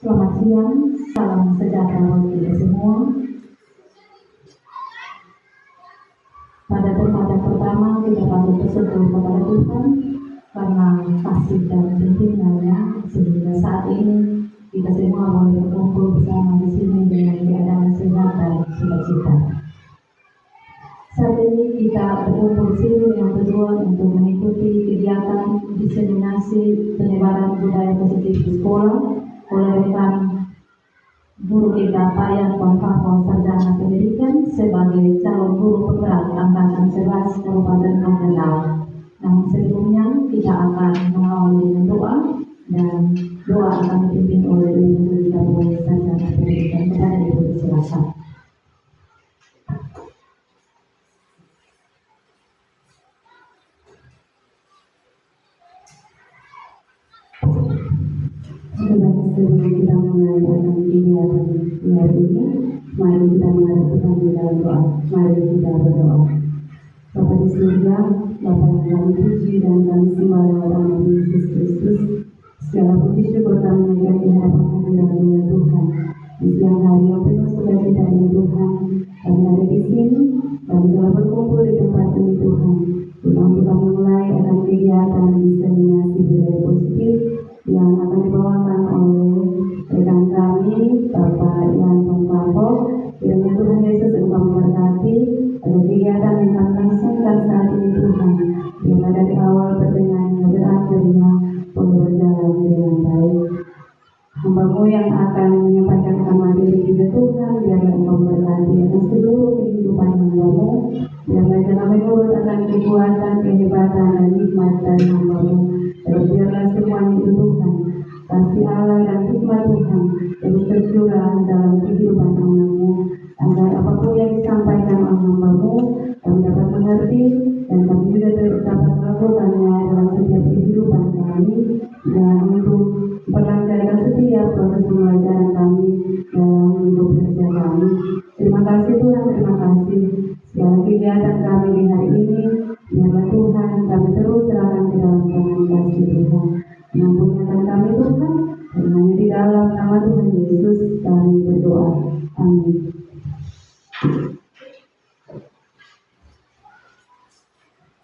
Selamat siang, salam sejahtera bagi kita semua. Pada pertama kita patut bersyukur kepada Tuhan karena kasih dan pimpinannya sehingga saat ini kita semua boleh berkumpul bersama di sini dengan keadaan sehat dan sukacita. Saat ini kita berkumpul di sini dengan tujuan untuk mengikuti kegiatan diseminasi penyebaran budaya positif di sekolah oleh rekan guru kita Payan Konfako Sarjana Pendidikan sebagai calon guru penggerak angkatan 11 Kabupaten Magelang. Namun sebelumnya kita akan mengawali dengan doa dan doa akan dipimpin oleh Ibu Guru Payan Sarjana Pendidikan. Kepada Ibu silakan. Sebelum kita mulai akan kegiatan hari ini, mari kita menghadap Tuhan di dalam doa. Mari kita berdoa. Bapa di surga, Bapa yang kami puji dan kami sembah lewat nama Yesus Kristus. Segala puji syukur kami naikkan di hadapan hadirat Tuhan. Di siang hari yang penuh sukacita ini Tuhan, kami ada di sini, kami telah berkumpul di tempat ini Tuhan. Untuk kita mulai akan kegiatan diseminasi budaya positif yang akan dibawakan oleh rekan kami Bapak Ian Konfako. Kiranya Tuhan Yesus Engkau memberkati ada kegiatan yang kami langsungkan saat ini Tuhan, yang dari awal pertengahan hingga berakhirnya boleh berjalan dengan baik. Hamba-Mu yang akan menyampaikan materi juga Tuhan, biarlah Engkau memberkati akan seluruh kehidupan hamba-Mu, biarlah jangan menurut akan kekuatan, kehebatan dan nikmat dari hamba-Mu. Dan biarlah semuanya itu Tuhan, kasih Allah dan hikmat Tuhan terus tercurah dalam kehidupan anak-Mu, agar apapun yang disampaikan oleh hamba-Mu kami dapat mengerti dan kami juga dapat melakukannya dalam setiap kehidupan kami, dan untuk memperlancarkan setiap proses pembelajaran kami dalam hidup kerja kami. Terima kasih Tuhan, terima kasih. Segala kegiatan kami di hari ini, biarlah Tuhan kami terus serahkan ke dalam tangan kasih Tuhan. Ampunkan kami Tuhan, dan hanya di dalam nama Tuhan Yesus kami berdoa. Amin.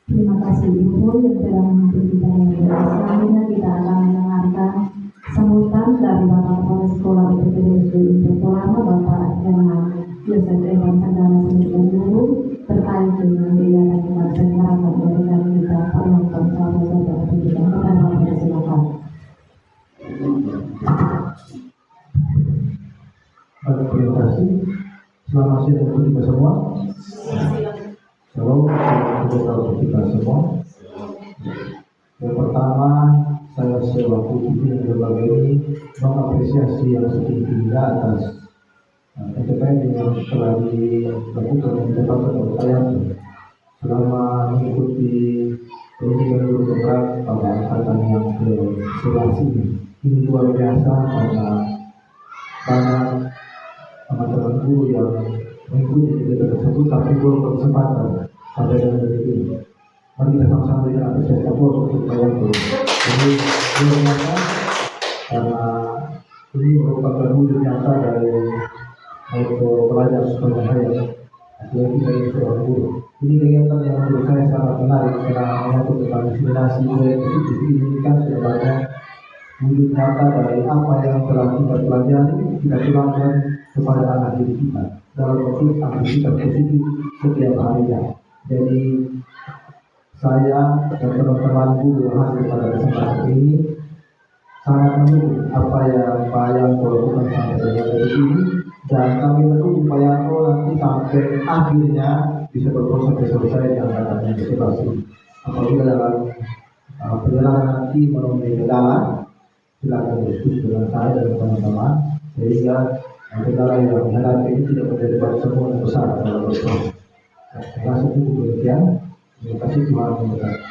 Terima kasih Ibu yang telah menghadiri kita yang baik. Selanjutnya kita akan mendengarkan sambutan dari Bapak Kepala Sekolah UPTD Pertolama Bapak Jenderal Yosef Evan Sarjana Pendidikan Guru terkait dengan kegiatan kemasyarakatan dari kami kita Pak Yonton Sarjana Sarjana Pendidikan. Kepada Bapak silakan. Terima kasih. Selamat siang untuk kita semua. Shalom untuk kita semua. Yang pertama, saya selaku pimpinan lembaga ini mengapresiasi yang setinggi-tingginya atas pencapaian yang telah dilakukan dan dilakukan oleh saya selama mengikuti pendidikan guru penggerak pada angkatan yang ke-11 ini. Ini luar biasa karena banyak teman-teman guru yang mengikuti kegiatan tersebut tapi belum berkesempatan sampai dengan detik ini. Mari kita sama-sama berikan apresiasi untuk upaya itu. Jadi luar biasa karena ini merupakan wujud nyata dari untuk belajar sekolah saya. Artinya kita ini seorang guru. Ini kegiatan yang menurut saya sangat menarik karena menyangkut tentang diseminasi budaya positif ini kan sebenarnya wujud nyata dari apa yang telah kita pelajari, kita tularkan kepada anak didik kita dalam bentuk aktivitas positif setiap harinya. Jadi saya dan teman-teman guru yang hadir pada kesempatan ini sangat mendukung apa yang Pak Yanto lakukan sampai dengan detik ini, dan kami mendukung Pak Yanto nanti sampai akhirnya bisa berproses selesai di angkatannya ke-11 ini. Apabila dalam perjalanan nanti menemui kendala, silakan diskusi dengan saya dan teman-teman sehingga kendala yang dihadapi ini tidak menjadi beban semua yang besar dalam berproses. Terima kasih cukup demikian. Terima kasih Tuhan memberkati.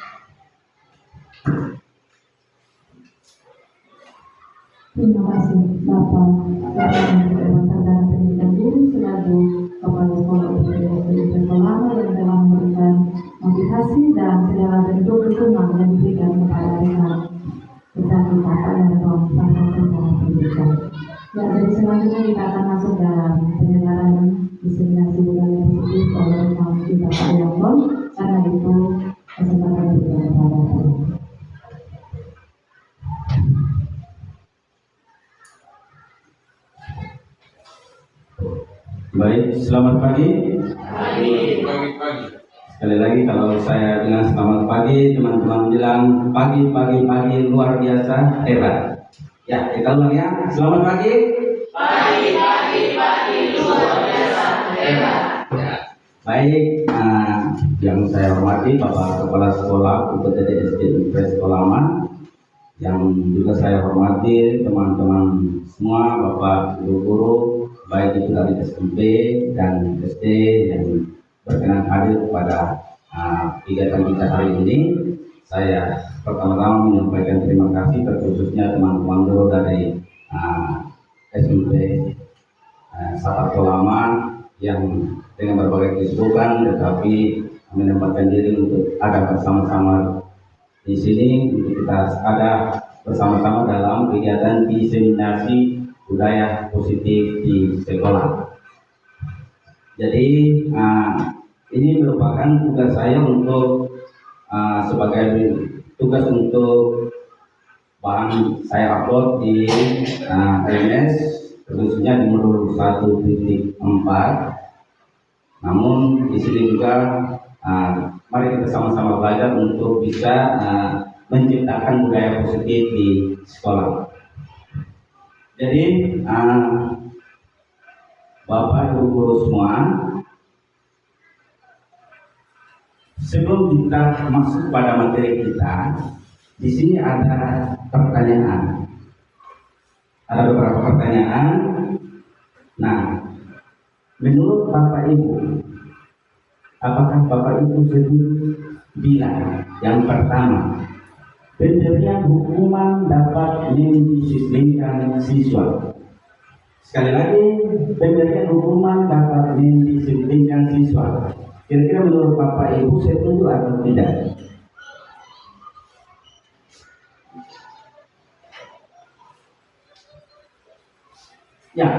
Terima kasih Bapak Evan Sarjana Pendidikan Guru selaku Kepala Sekolah UPTD Pertolama yang telah memberikan motivasi dan segala bentuk dukungan yang diberikan kepada rekan kita Pak Yanto Sarjana Pendidikan. selanjutnya kita akan masuk dalam penyebaran diseminasi budaya positif oleh kita Pak Yakon. Karena itu kesempatan diberikan kepada Bapak. Baik, selamat pagi. Pagi. Sekali lagi kalau saya bilang selamat pagi, teman-teman bilang pagi luar biasa hebat. Ya, kita ulang ya. Selamat pagi. Pagi luar biasa hebat. Ya. Baik, yang saya hormati Bapak Kepala Sekolah UPTD SD Impres Kolaman, yang juga saya hormati teman-teman semua, Bapak Ibu guru, baik itu dari SMP dan SD yang berkenan hadir pada kegiatan kita hari ini. Saya pertama-tama menyampaikan terima kasih terkhususnya teman-teman guru dari SMP Sapa Kolaman yang dengan berbagai kesibukan tetapi menyempatkan diri untuk ada bersama-sama di sini untuk kita ada bersama-sama dalam kegiatan diseminasi budaya positif di sekolah. Jadi ini merupakan tugas saya untuk sebagai tugas untuk bahan saya upload di LMS khususnya di modul 1.4. Namun di sini juga mari kita sama-sama belajar untuk bisa menciptakan budaya positif di sekolah. Jadi Bapak Ibu guru semua, sebelum kita masuk pada materi kita, di sini ada pertanyaan. Ada beberapa pertanyaan. Nah, menurut Bapak Ibu, apakah Bapak Ibu setuju bila yang pertama, pemberian hukuman dapat mendisiplinkan siswa? Sekali lagi, pemberian hukuman dapat mendisiplinkan siswa. Kira-kira menurut Bapak Ibu setuju atau tidak? Ya.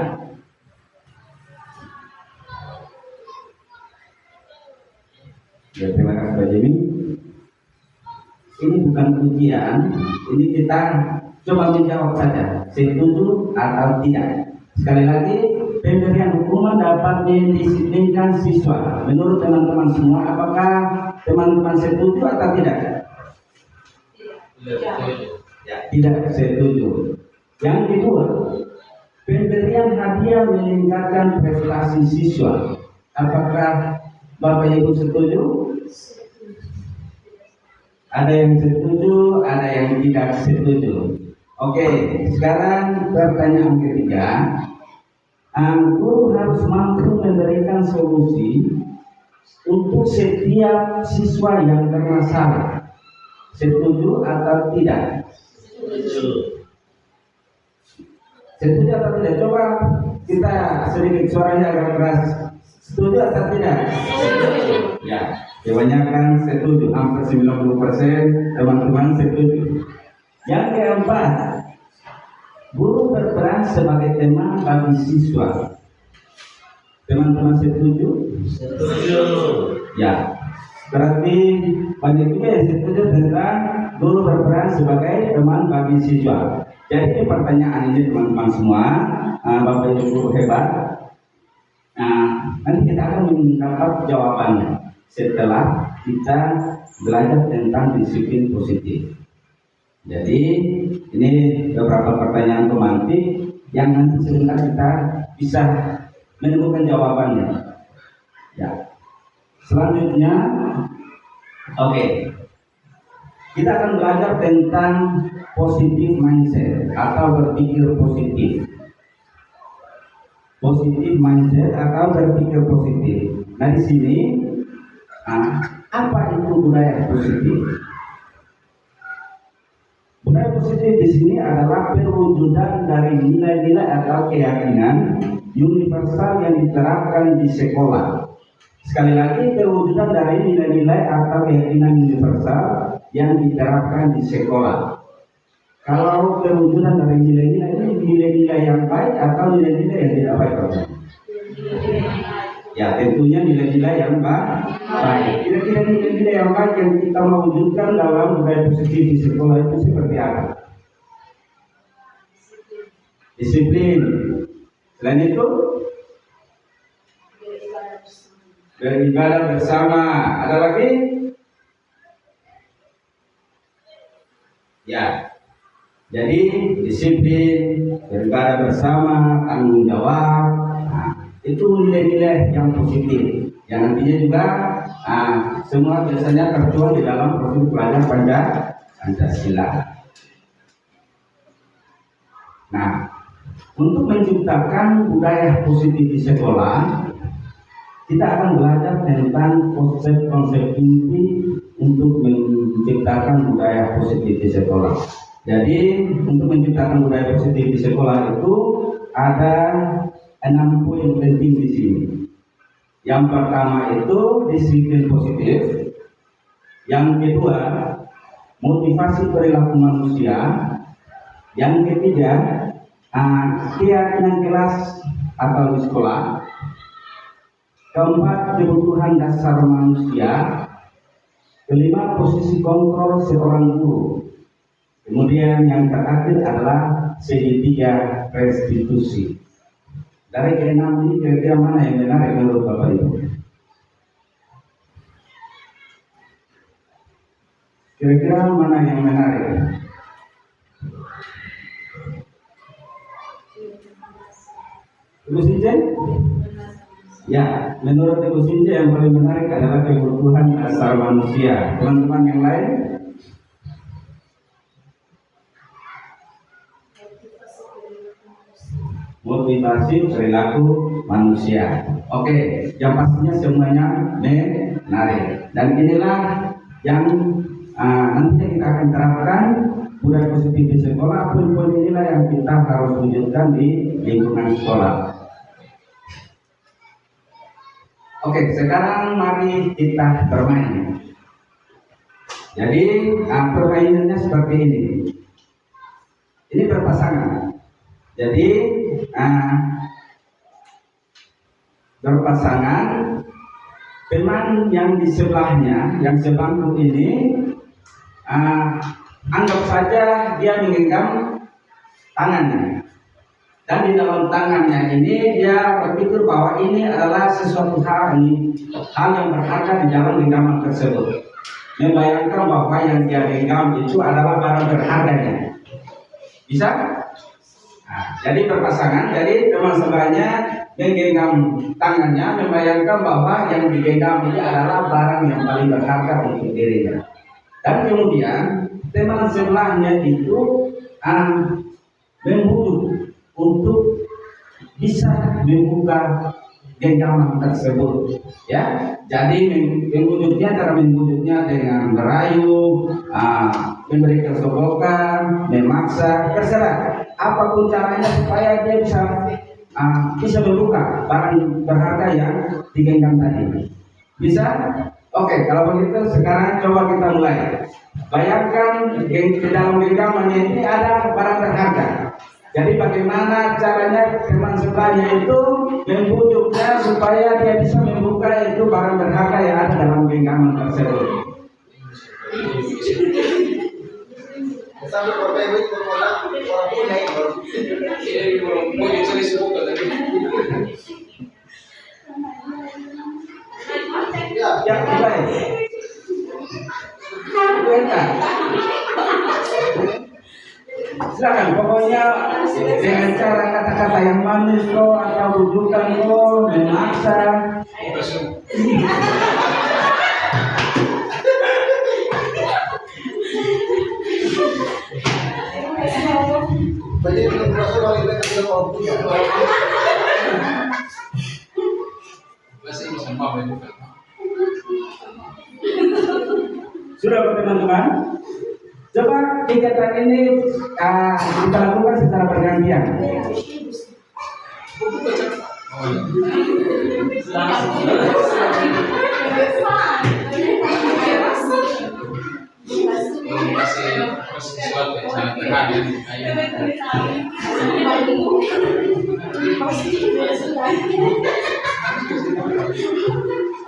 Ya, terima kasih Pak Jimmy. Ini bukan ujian, ini kita coba menjawab saja, setuju atau tidak. Sekali lagi, pemberian hukuman dapat mendisiplinkan siswa. Menurut teman-teman semua, apakah teman-teman setuju atau tidak? Ya, tidak setuju. Yang kedua, pemberian hadiah meningkatkan prestasi siswa. Apakah Bapak Ibu setuju? Ada yang setuju, ada yang tidak setuju. Oke, sekarang pertanyaan ketiga. Guru harus mampu memberikan solusi untuk setiap siswa yang bermasalah. Setuju atau tidak? Setuju atau tidak? Coba kita sedikit suaranya agak keras. Setuju atau tidak? Ya, kebanyakan setuju, hampir 90% teman-teman setuju. Yang keempat, guru berperan sebagai teman bagi siswa. Teman-teman setuju? Setuju. Ya, berarti banyak juga yang setuju tentang guru berperan sebagai teman bagi siswa. Jadi pertanyaan ini teman-teman semua, Bapak Ibu guru hebat. Nah, nanti kita akan mendapat jawabannya setelah kita belajar tentang disiplin positif. Jadi ini beberapa pertanyaan pemantik yang nanti sebentar kita bisa menemukan jawabannya. Ya. Selanjutnya, oke. Kita akan belajar tentang positif mindset atau berpikir positif. Positif mindset atau berpikir positif. Nah di sini apa itu budaya positif? Budaya positif di sini adalah perwujudan dari nilai-nilai atau keyakinan universal yang diterapkan di sekolah. Sekali lagi, perwujudan dari nilai-nilai atau keyakinan universal yang diterapkan di sekolah. Kalau kewujudan dari nilai-nilai ini nilai-nilai yang baik atau nilai-nilai yang tidak baik? Ya tentunya nilai-nilai yang baik. Kira-kira nilai-nilai yang baik yang kita mau wujudkan dalam budaya positif di sekolah itu seperti apa? Disiplin. Selain itu beribadah bersama. Ada lagi? Ya. Jadi disiplin, beribadah bersama, tanggung jawab. Nah, itu nilai-nilai yang positif. Yang nantinya juga semua biasanya tertuang di dalam profil pelajar Pancasila. Nah, untuk menciptakan budaya positif di sekolah, kita akan belajar tentang konsep-konsep inti untuk menciptakan budaya positif di sekolah. Jadi untuk menciptakan budaya positif di sekolah itu ada 6 poin penting di sini. Yang pertama itu disiplin positif. Yang kedua, motivasi perilaku manusia. Yang ketiga, keyakinan kelas atau di sekolah. Keempat, kebutuhan dasar manusia. Kelima, posisi kontrol seorang guru. Kemudian yang terakhir adalah segitiga restitusi. Dari keenam ini kira-kira mana yang menarik menurut Bapak Ibu? Kira-kira mana yang menarik? Ibu Sinjen? Ya, menurut Ibu Sinjen yang paling menarik adalah kebutuhan dasar manusia. Teman-teman yang lain? Motivasi perilaku manusia. Oke, yang pastinya semuanya menarik. Dan inilah yang nantinya kita akan terapkan budaya positif di sekolah. Poin-poin inilah yang kita harus wujudkan di lingkungan sekolah. Oke, sekarang mari kita bermain. Jadi permainannya seperti ini. Ini berpasangan. Jadi berpasangan, teman yang di sebelahnya, yang sebangku ini, anggap saja dia menggenggam tangannya. Dan di dalam tangannya ini dia berpikir bahwa ini adalah sesuatu hal yang berharga di dalam genggaman tersebut. Membayangkan bahwa yang dia genggam itu adalah barang berharganya. Bisa? Nah, jadi berpasangan, jadi teman sebelahnya menggenggam tangannya, membayangkan bahwa yang digenggam ini adalah barang yang paling berharga untuk dirinya. Dan kemudian teman sebelahnya itu membutuh untuk bisa membuka genggaman tersebut, ya. Jadi cara membujuknya dengan merayu, memberi kesogokan, memaksa, terserah. Apapun caranya supaya dia bisa membuka barang berharga yang digenggam tadi. Bisa? Oke, kalau begitu sekarang coba kita mulai. Bayangkan di dalam genggaman ini ada barang berharga. Jadi bagaimana caranya teman sebelahnya itu membujuknya supaya dia bisa membuka itu barang berharga yang ada dalam genggaman tersebut. Ya, mulai. Silakan, pokoknya dengan cara kata-kata yang manis atau bujukan memaksa. Sudah teman-teman? Coba kegiatan ini kita lakukan secara bergantian.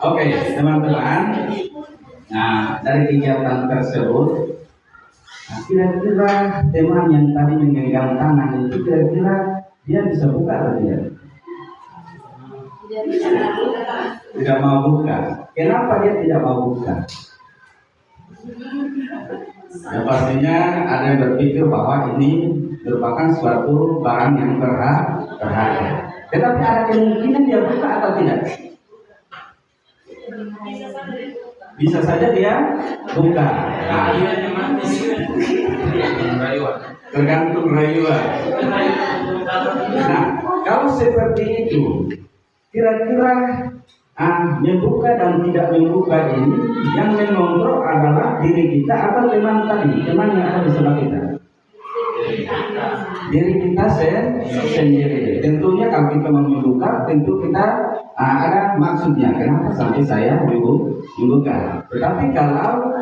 Oke, teman-teman. Nah, dari kegiatan tersebut, kira-kira teman yang tadi menggenggam tangan itu kira-kira dia bisa buka atau tidak? Tidak mau buka. Kenapa dia tidak mau buka? Ya pastinya ada yang berpikir bahwa ini merupakan suatu barang yang berharga. Tetapi ada kemungkinan dia buka atau tidak? Bisa saja dia buka. Tergantung rayuan. Nah, kalau seperti itu, kira-kira membuka dan tidak membuka ini yang mengontrol adalah diri kita atau teman tadi, teman yang ada di sebelah kita. Diri kita sendiri. Tentunya kalau kita membuka, tentu kita ada maksudnya. Kenapa sampai saya membuka? Tetapi kalau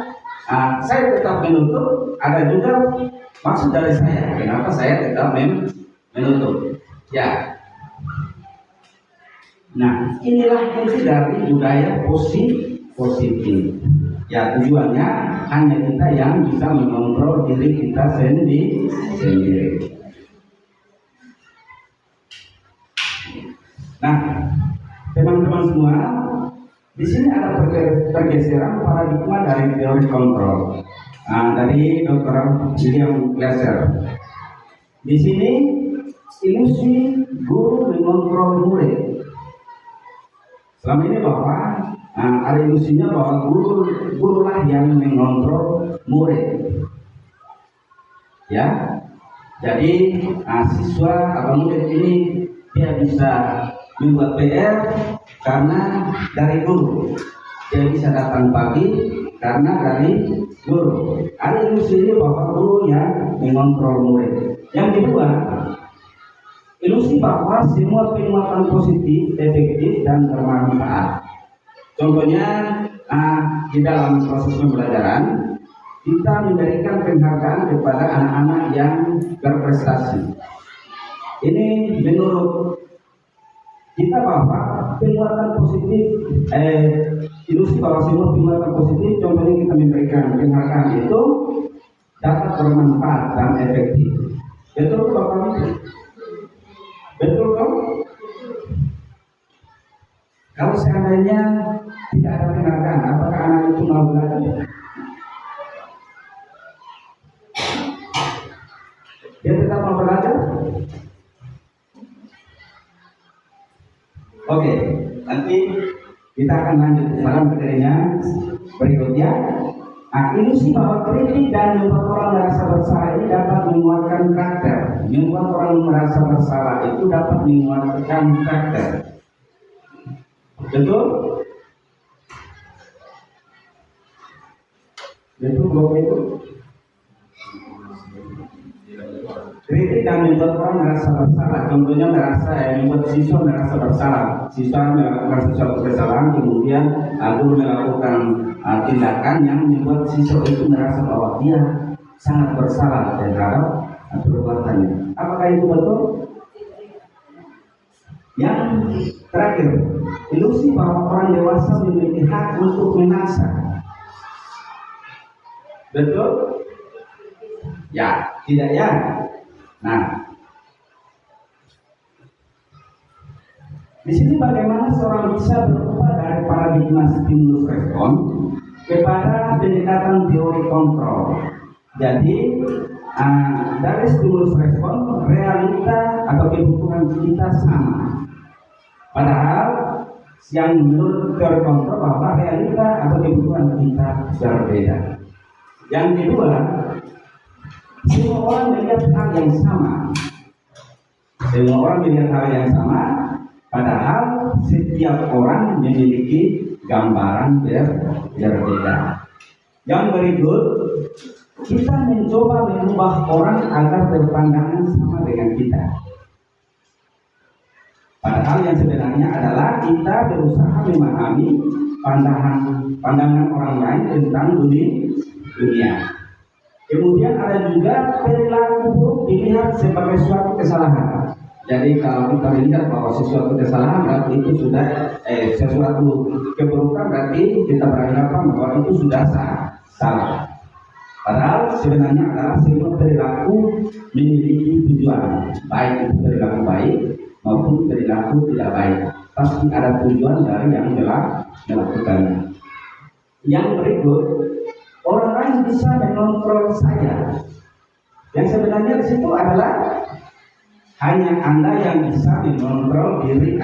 saya tetap menutup, ada juga maksud dari saya. Kenapa saya tetap menutup? Ya. Nah, inilah fungsi dari budaya positif. Ya, tujuannya hanya kita yang bisa mengontrol diri kita sendiri. Nah, teman-teman semua, di sini ada pergeseran paradigma dari teori kontrol dari Dr. William Glasser. Di sini ilusi guru mengontrol murid. Selama ini bahwa ada ilusinya bahwa gurulah yang mengontrol murid. Ya, jadi siswa atau murid ini dia bisa membuat PR karena dari guru. Dia bisa datang pagi karena dari guru. Ada ilusi ini bahwa guru yang mengontrol murid. Yang kedua, ilusi bahwa semua penguatan positif, efektif dan bermanfaat. Contohnya di dalam proses pembelajaran kita memberikan penghargaan kepada anak-anak yang berprestasi. Ini menurut kita bahwa penguatan positif, ilusi bahwa semua penguatan positif, contohnya kita memberikan penghargaan itu dapat bermanfaat dan efektif. Betul Bapak? Betul kan? Kalau seandainya tidak ada penghargaan, apakah anak itu mau belajar? Dia tetap mau belajar? Oke, nanti kita akan lanjut pada materinya berikutnya. Ilusi bahwa kritik dan membuat orang merasa bersalah ini dapat menguatkan karakter. Membuat orang merasa bersalah itu dapat menguatkan karakter. Betul? Betul bahwa itu? Kritik dan membuat orang merasa bersalah. Contohnya membuat siswa merasa bersalah. Siswa melakukan sesuatu kesalahan, kemudian guru melakukan tindakan yang membuat siswa itu merasa bahwa dia sangat bersalah terhadap perbuatannya. Apakah itu betul? Yang terakhir, ilusi bahwa orang dewasa memiliki hak untuk memaksa. Betul? Ya, tidak ya? Nah, di sini bagaimana seorang bisa berubah dari paradigma stimulus respon kepada pendekatan teori kontrol. Jadi dari stimulus respon realita atau kebutuhan kita sama. Padahal yang menurut teori kontrol bahwa realita atau kebutuhan kita berbeda. Yang kedua, semua orang melihat hal yang sama. Semua orang melihat hal yang sama, padahal setiap orang memiliki gambaran berbeda. Yang berikut, kita mencoba mengubah orang agar berpandangan sama dengan kita. Padahal yang sebenarnya adalah kita berusaha memahami pandangan orang lain tentang dunia. Kemudian ada juga perilaku buruk dilihat sebagai suatu kesalahan. Jadi kalau kita melihat bahwa sesuatu kesalahan berarti itu sudah sesuatu keburukan, berarti kita beranggapan bahwa itu sudah salah. Padahal sebenarnya adalah semua perilaku memiliki tujuan, baik itu perilaku baik maupun perilaku tidak baik. Pasti ada tujuan dari yang melakukannya. Yang berikut, orang lain bisa mengontrol saya. Yang sebenarnya di situ adalah hanya Anda yang bisa mengontrol diri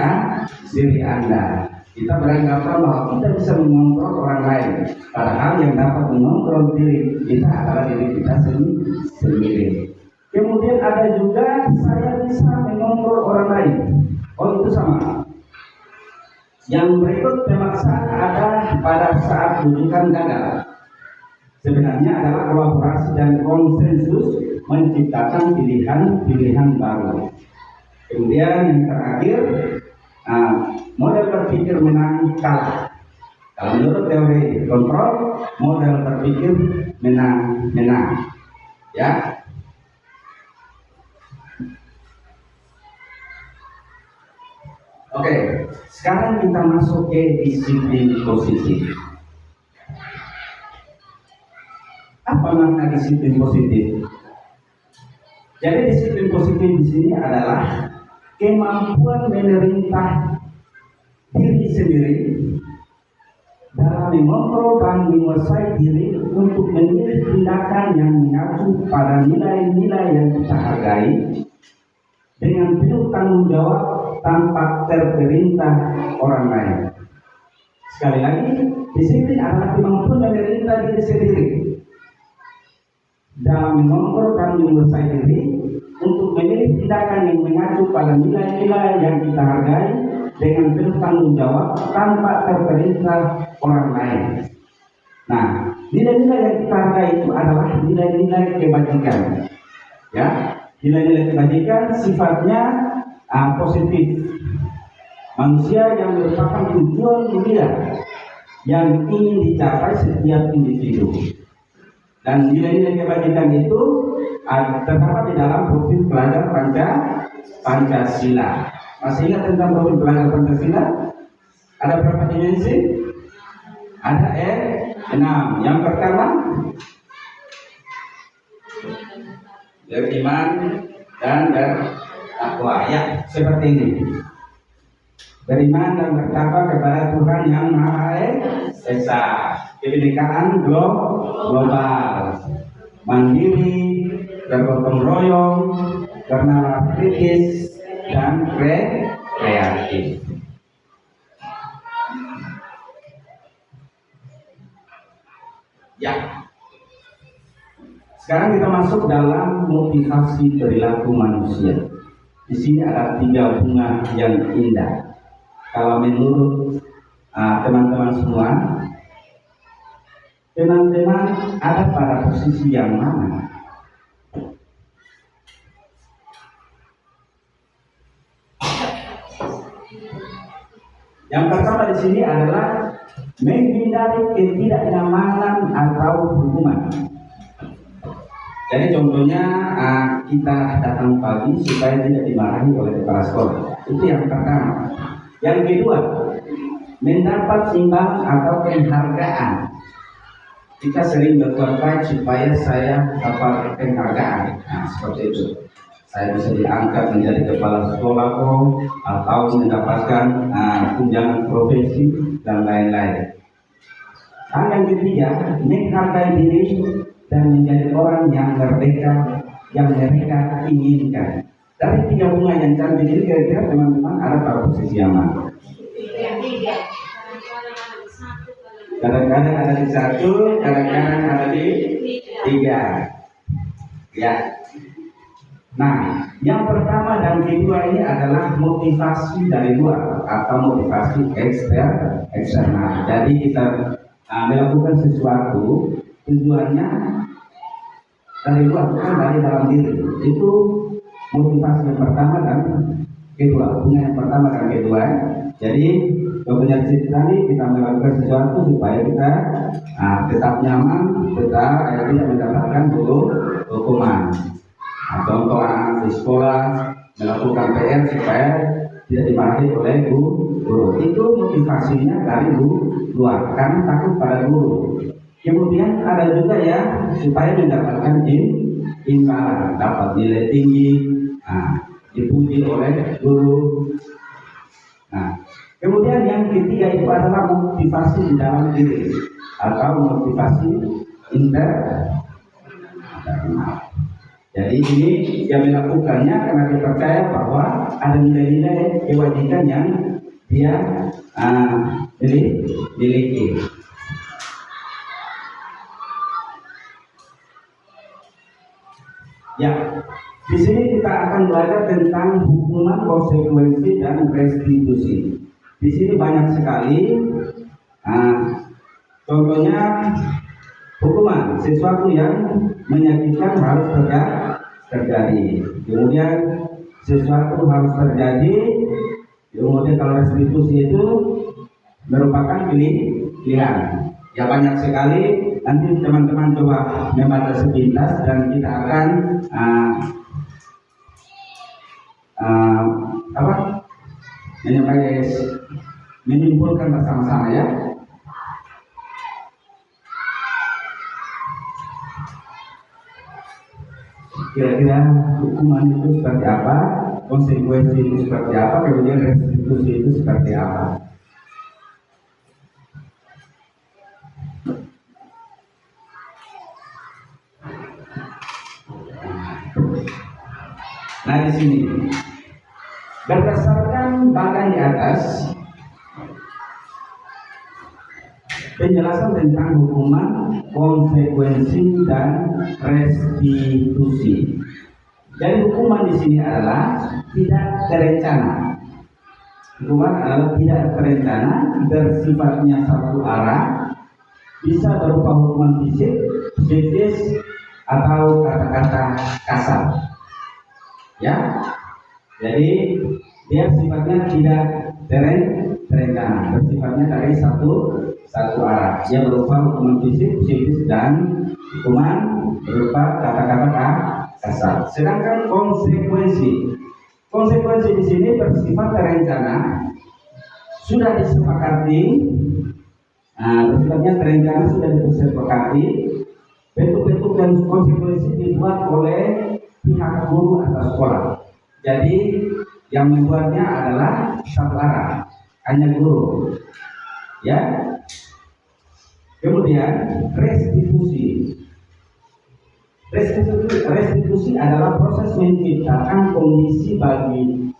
Anda. Kita beranggapan bahwa kita bisa mengontrol orang lain, padahal yang dapat mengontrol diri kita adalah diri kita sendiri. Kemudian ada juga saya bisa mengontrol orang lain. Oh, itu sama. Yang berikut pemaksaan ada pada saat rujukan gagal. Sebenarnya adalah kolaborasi dan konsensus menciptakan pilihan baru. Kemudian yang terakhir, model berpikir menang kalah. Kalau menurut teori kontrol, model berpikir menang. Ya. Oke, sekarang kita masuk ke disiplin positif. Apa makna disiplin positif? Jadi disiplin positif di sini adalah kemampuan memerintah diri sendiri dalam mengontrol dan menguasai diri untuk memilih tindakan yang mengacu pada nilai-nilai yang kita hargai dengan penuh tanggung jawab tanpa terperintah orang lain. Sekali lagi, disiplin adalah kemampuan memerintah diri sendiri dalam mengontrol dan menguasai diri untuk memilih tindakan yang mengacu pada nilai-nilai yang kita hargai dengan penuh tanggung jawab tanpa terperintah orang lain. Nah, nilai-nilai yang kita hargai itu adalah nilai-nilai kebajikan. Ya, nilai-nilai kebajikan sifatnya positif. Manusia yang merupakan tujuan mulia yang ingin dicapai setiap individu. Dan nilai-nilai kebajikan itu terdapat di dalam profil pelajar Pancasila. Masih ingat tentang profil pelajar Pancasila? Ada berapa dimensi? Ada 6. Yang pertama, beriman dan bertakwa. Ya, seperti ini. Beriman dan bertakwa kepada Tuhan yang Maha Esa. Kebinekaan global, mandiri, bergotong royong, bernalar kritis, dan kreatif. Ya. Sekarang kita masuk dalam motivasi perilaku manusia. Di sini ada 3 bunga yang indah. Kalau menurut teman-teman semua, teman-teman ada pada posisi yang mana? Yang pertama di sini adalah menghindari ketidaknyamanan atau hukuman. Jadi contohnya kita datang pagi supaya tidak dimarahi oleh kepala sekolah. Itu yang pertama. Yang kedua, mendapat imbalan atau penghargaan. Kita sering berbuat baik supaya saya dapat penghargaan. Nah, seperti itu. Saya bisa diangkat menjadi kepala sekolah atau mendapatkan tunjangan profesi dan lain-lain. Dan yang ketiga, menghargai diri dan menjadi orang yang merdeka yang mereka inginkan. Dari 3 bunga yang cantik ini kira-kira teman-teman ada pada posisi yang mana? Kadang-kadang ada di 1, kadang-kadang ada di 3. Ya. Nah, yang pertama dan kedua ini adalah motivasi dari luar atau motivasi eksternal. Jadi kita melakukan sesuatu tujuannya dari luar, bukan dari dalam diri. Itu motivasi yang pertama dan kedua. Bunga yang pertama dan kedua. Jadi contohnya di sini tadi kita melakukan sesuatu supaya kita tetap nyaman, tetap tidak mendapatkan hukuman. Contoh anak di sekolah melakukan PR supaya tidak dimarahi oleh guru. Itu motivasinya dari luar, karena takut pada guru. Kemudian ada juga ya supaya mendapatkan imbalan, dapat nilai tinggi, dipuji oleh guru. Nah, kemudian yang ketiga itu adalah motivasi di dalam diri atau motivasi internal. Jadi ini yang melakukannya karena dia percaya bahwa ada nilai-nilai kewajiban yang dia miliki. Ya, di sini kita akan belajar tentang hukuman, konsekuensi, dan restitusi. Di sini banyak sekali. Contohnya hukuman, sesuatu yang menyakitkan harus terjadi. Kemudian sesuatu harus terjadi. Kemudian kalau restitusi itu merupakan pilihan. Ya banyak sekali. Nanti teman-teman coba membaca sepintas dan kita akan menyimpulkan bersama-sama ya. Kira-kira hukuman itu seperti apa, konsekuensi itu seperti apa, kemudian restitusi itu seperti apa. Nah di sini berdasarkan bagian di atas penjelasan tentang hukuman, konsekuensi, dan restitusi. Jadi hukuman di sini adalah tidak terencana. Hukuman adalah tidak terencana, bersifatnya satu arah, bisa berupa hukuman fisik, psikis, atau kata-kata kasar. Ya, jadi dia sifatnya tidak terencana, bersifatnya dari satu arah. Dia berupa hukuman fisik, psikis, dan hukuman berupa kata-kata kasar. Sedangkan konsekuensi di sini bersifat terencana, sudah disepakati. Bersifatnya terencana, sudah disepakati. Bentuk-bentuk dan konsekuensi dibuat oleh pihak guru atau sekolah. Jadi yang membuatnya adalah satu arah, hanya guru. Ya. Kemudian restitusi. Restitusi adalah proses menciptakan kondisi bagi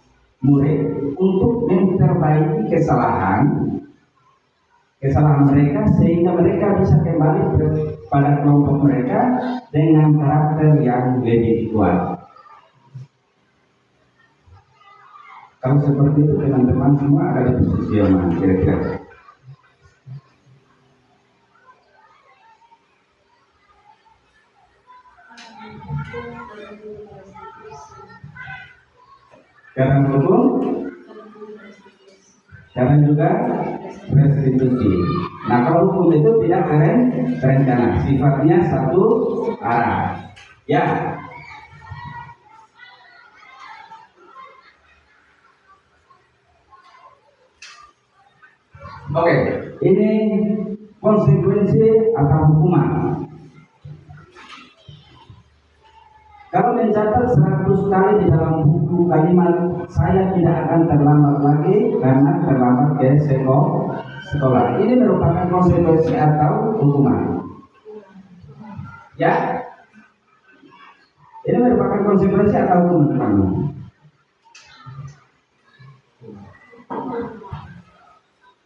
murid untuk memperbaiki kesalahan mereka sehingga mereka bisa kembali pada kelompok mereka dengan karakter yang lebih kuat. Kalau seperti itu teman-teman semua ada di posisi yang mana kira-kira? Sekarang hukum, sekarang juga restitusi. Nah kalau hukum itu tidak terencana, sifatnya satu arah. Ya. Oke, ini konsekuensi atau hukuman. Kalau mencatat 100 kali di dalam buku kalimat saya tidak akan terlambat lagi karena terlambat ke sekolah. Ini merupakan konsekuensi atau hukuman? Ya? Ini merupakan konsekuensi atau hukuman?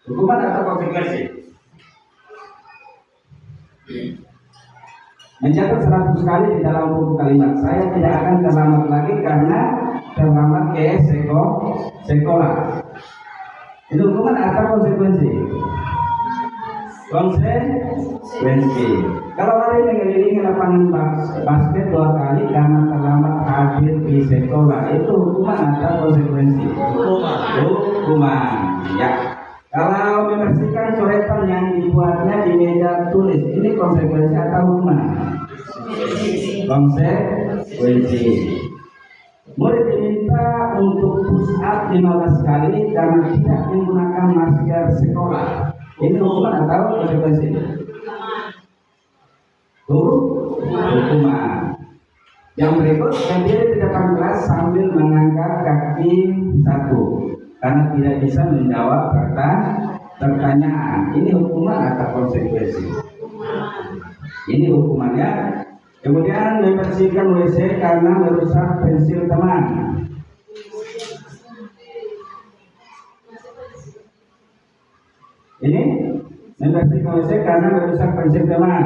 Hukuman atau konsekuensi? Mencatat 100 kali di dalam buku kalimat saya tidak akan terlambat lagi karena terlambat ke sekolah. Itu hukuman atau konsekuensi? Konsekuensi. Kalau lari mengelilingi lapangan basket 2 kali karena terlambat hadir di sekolah, itu hukuman atau konsekuensi? Hukuman. Ya. Kalau membersihkan coretan yang dibuatnya di meja tulis, ini konsekuensi atau hukuman? Konsekuensi. Murid diminta 15 kali karena tidak menggunakan masker sekolah. Ini hukuman atau konsekuensi? Hukuman. Yang berikut, berdiri di depan kelas sambil mengangkat kaki satu karena tidak bisa menjawab pertanyaan. Ini hukuman atau konsekuensi? Ini hukumannya. Kemudian membersihkan WC karena merusak pensil teman. Ini membersihkan WC karena merusak pensil teman.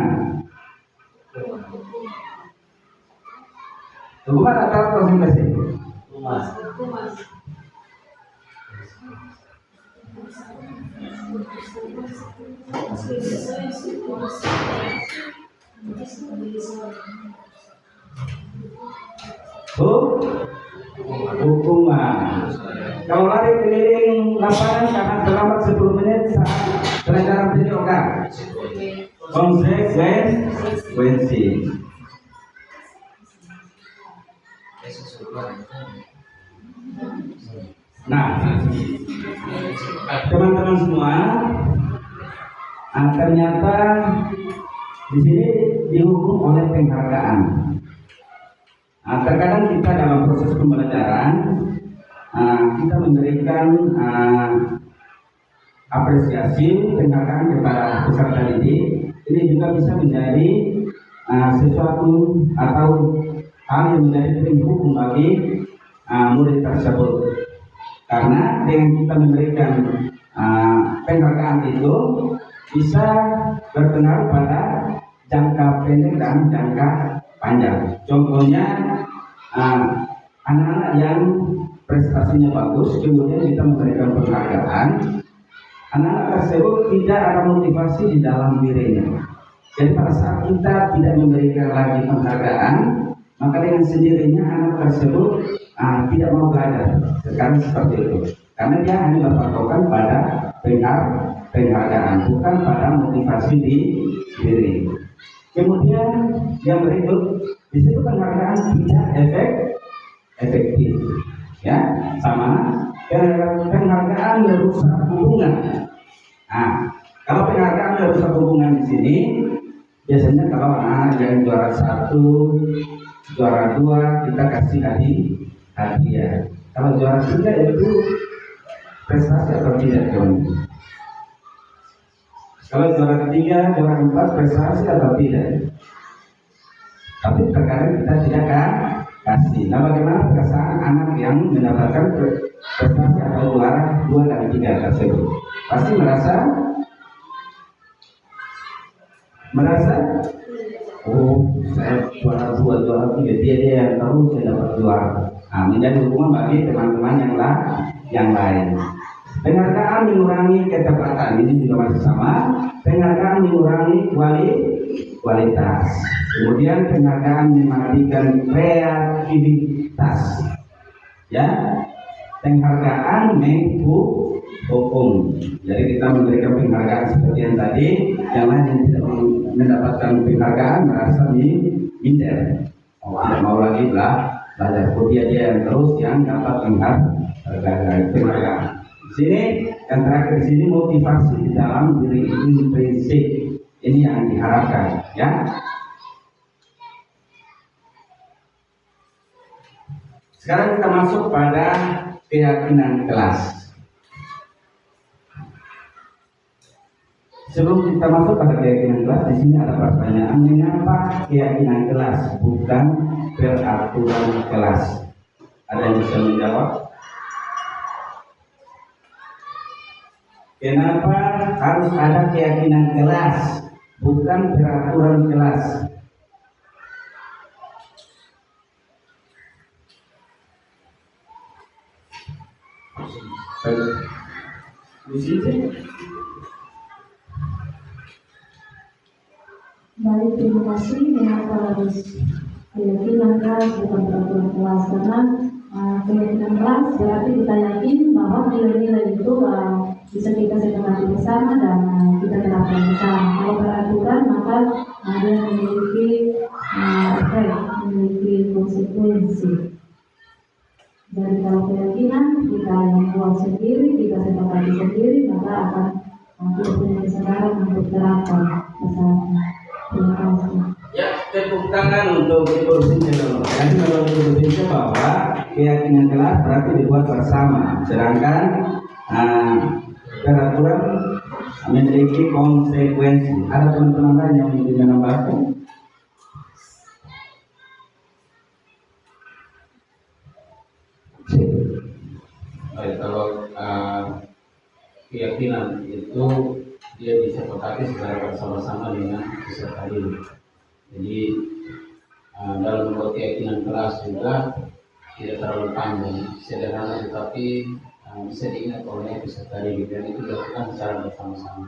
Hukuman atau konsekuensi? Hukuman. Kalau lari keliling lapangan karena terlambat 10 menit saat pelajaran dilakukan, konsekuensi. Nah, teman-teman semua, ternyata di sini dihukum oleh penghargaan. Terkadang kita dalam proses pembelajaran kita memberikan apresiasi, penghargaan kepada peserta didik. Ini juga bisa menjadi sesuatu atau hal yang menjadi penghukum bagi murid tersebut. Karena dengan kita memberikan penghargaan itu bisa berpengaruh pada jangka pendek dan jangka panjang. Contohnya anak-anak yang prestasinya bagus, kemudian kita memberikan penghargaan, anak-anak tersebut tidak ada motivasi di dalam dirinya. Jadi pada saat kita tidak memberikan lagi penghargaan, maka dengan sendirinya anak tersebut tidak mau belajar. Sekarang seperti itu, karena dia hanya berpatokan pada penghargaan, bukan pada motivasi di diri. Kemudian yang berikut, di situ penghargaan tidak efektif, ya, sama penghargaan merusak hubungan. Kalau penghargaan merusak hubungan di sini, biasanya kalau anak yang juara 1, juara 2 kita kasih hadiah. Kalau juara 3 itu prestasi atau tidak, teman? Kalau juara 3, juara 4 prestasi atau tidak? Tapi terkadang kita tidak kasih. Nah, bagaimana perasaan anak yang mendapatkan prestasi atau juara 2 dan 3 tersebut? Pasti merasa oh, saya juara 2, juara 3, dia yang tahu saya dapat juara. Menjadi hukuman bagi teman-teman yang lain. Penghargaan mengurangi ketepatan, ini juga masih sama. Penghargaan mengurangi kualitas. Kemudian penghargaan mematikan kreativitas. Ya, penghargaan menghukum. Jadi kita memberikan penghargaan seperti yang tadi, yang lain yang tidak mendapatkan penghargaan merasa minder. Tidak mau lagi belajar, dia yang terus yang dapat penghargaan. Di sini yang terakhir di sini motivasi di dalam diri intrinsik, ini yang diharapkan, ya. Sekarang kita masuk pada keyakinan kelas. Sebelum kita masuk pada keyakinan kelas, di sini ada pertanyaan, mengapa keyakinan kelas bukan peraturan kelas? Ada yang bisa menjawab? Kenapa harus ada keyakinan kelas, bukan peraturan kelas? Di sini. Baik, terima kasih. Mengapa harus keyakinan kelas bukan peraturan kelas? Karena keyakinan kelas berarti kita yakin bahwa nilai-nilai itu bisa kita sepakati bersama dan kita terapkan bersama. Kalau peraturan maka dia memiliki efek, memiliki konsekuensi. Dari kalau keyakinan kita yang buat sendiri, kita sepakati sendiri, maka akan kita punya kesadaran untuk terapkan kesalahan. Terima kasih. Ya, tepuk tangan untuk Ibu Sinta. Jadi menurut Ibu Sinta bahwa keyakinan kelas berarti dibuat bersama, sedangkan peraturan memiliki konsekuensi. Ada teman-teman lain yang ingin menambahkan? Baik, kalau keyakinan itu dia disepakati secara bersama-sama dengan peserta didik. Jadi dalam membuat keyakinan kelas juga tidak terlalu panjang, sederhana, tetapi bisa diingat oleh peserta didik dan itu dilakukan secara bersama-sama.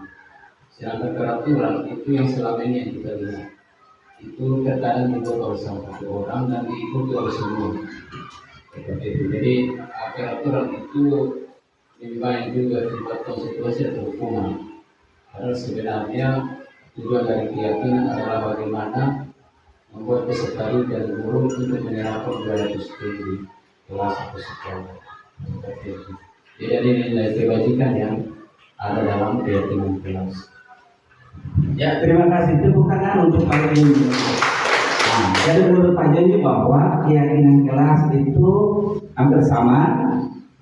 Sedangkan peraturan itu yang selama ini yang kita lihat itu terkadang dibuat oleh salah satu orang dan diikuti oleh semua. Seperti itu. Jadi peraturan itu lebih banyak juga dibuat konsekuensi atau hukuman. Padahal sebenarnya tujuan dari keyakinan adalah bagaimana membuat peserta didik dan guru untuk menerapkan budaya itu sendiri di kelas atau sekolah. Seperti itu. Jadi ada nilai kebajikan yang ada dalam keyakinan kelas. Ya, terima kasih. Tepuk tangan untuk Pak Jenny. Jadi menurut Pak Jenny bahwa keyakinan kelas itu hampir sama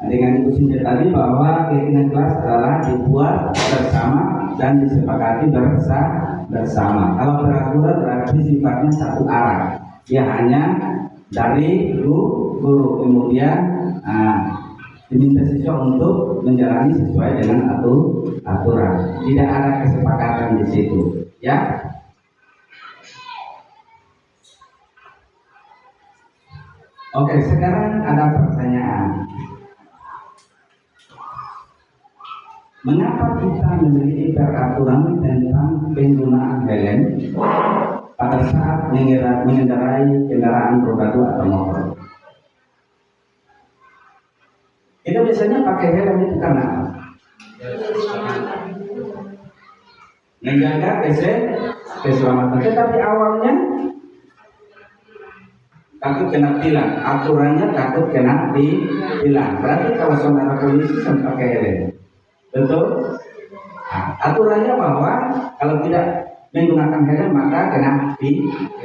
dengan Ibu Sinta tadi, bahwa keyakinan kelas adalah dibuat bersama dan disepakati bersama. Kalau peraturan berarti sifatnya satu arah, ya hanya dari guru kemudian diminta siswa untuk menjalani sesuai dengan aturan. Tidak ada kesepakatan di situ, ya. Oke, sekarang ada pertanyaan. Mengapa kita memiliki peraturan tentang penggunaan helm pada saat mengendarai kendaraan roda 2 atau motor? Kita biasanya pakai helm itu karena apa? Menjaga keselamatan. Tetapi awalnya takut kena tilang, aturannya takut kena tilang. Berarti kalau saudara polisi sampai pakai helm, betul? Nah, aturannya bahwa kalau tidak menggunakan helm maka kena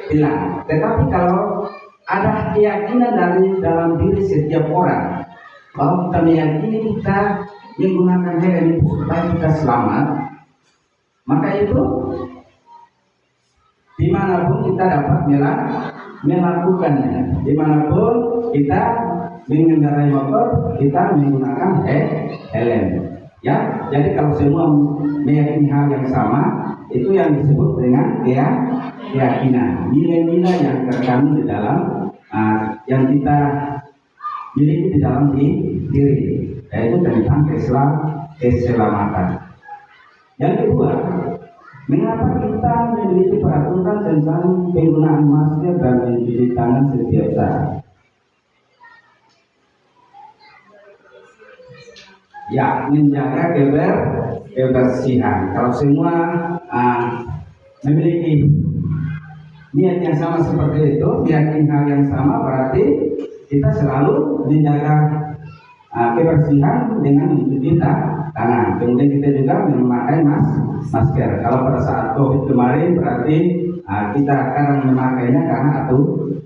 tilang. Tetapi kalau ada keyakinan dari dalam diri setiap orang bahwa kita meyakini kita menggunakan helm itu supaya kita selamat, maka itu dimanapun kita dapat melakukannya. Dimanapun kita mengendarai motor, kita menggunakan helm. Ya, jadi kalau semua meyakini hal yang sama, itu yang disebut dengan keyakinan. Nilai-nilai yang terkandung di dalam yang kita miliki di dalam diri, yaitu tentang keselamatan. Yang kedua, mengapa kita memiliki peraturan tentang penggunaan masker dan mencuci tangan setiap saat? Ya, menjaga kebersihan. Kalau semua memiliki niat yang sama seperti itu, meyakini hal yang sama, berarti kita selalu menjaga kebersihan dengan mencuci tangan. Kemudian kita juga memakai masker. Kalau pada saat COVID kemarin berarti kita akan memakainya karena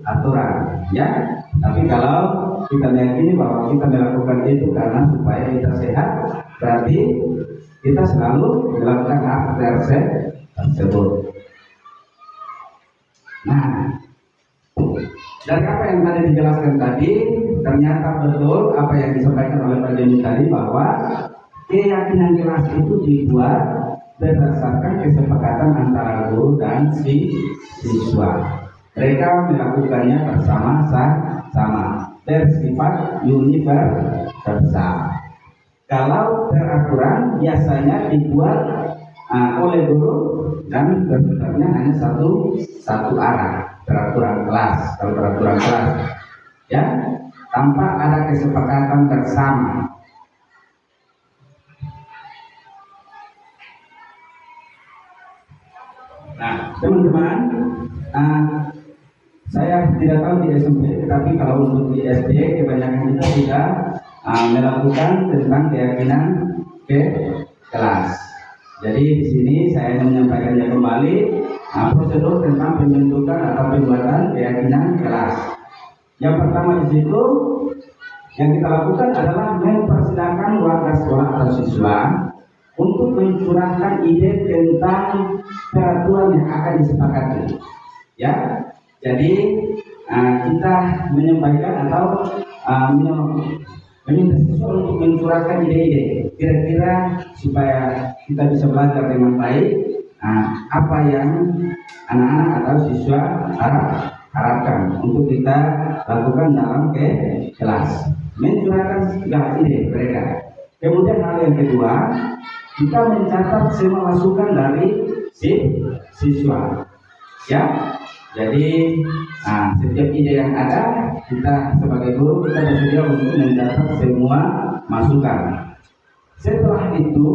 aturan, ya. Tapi kalau kita meyakini bahwa kita melakukan itu karena supaya kita sehat, berarti kita selalu melakukan hal tersebut. Nah, dari apa yang tadi dijelaskan tadi, ternyata betul apa yang disampaikan oleh Pak Jenny tadi, bahwa keyakinan kelas itu dibuat berdasarkan kesepakatan antara guru dan siswa. Mereka melakukannya bersama-sama, bersifat universal. Kalau peraturan biasanya dibuat oleh guru dan bersifat hanya satu arah. Peraturan kelas, kalau peraturan kelas, ya, tanpa ada kesepakatan bersama. Nah, teman-teman, Saya tidak tahu di SMP, tetapi kalau untuk di SD kebanyakan kita tidak melakukan tentang keyakinan ke kelas. Jadi di sini saya menyampaikannya kembali prosedur tentang pembentukan atau pembuatan keyakinan kelas. Yang pertama di situ yang kita lakukan adalah mempersilahkan warga sekolah atau siswa untuk mencurahkan ide tentang peraturan yang akan disepakati. Ya, jadi kita menyampaikan atau meminta siswa untuk mencurahkan ide-ide kira-kira supaya kita bisa belajar dengan baik apa yang anak-anak atau siswa harapkan untuk kita lakukan dalam kelas, mencurahkan segala ide mereka. Kemudian hal yang kedua, kita mencatat semua masukan dari siswa. Ya, jadi setiap ide yang ada, kita sebagai guru kita bersedia untuk mencatat semua masukan. Setelah itu,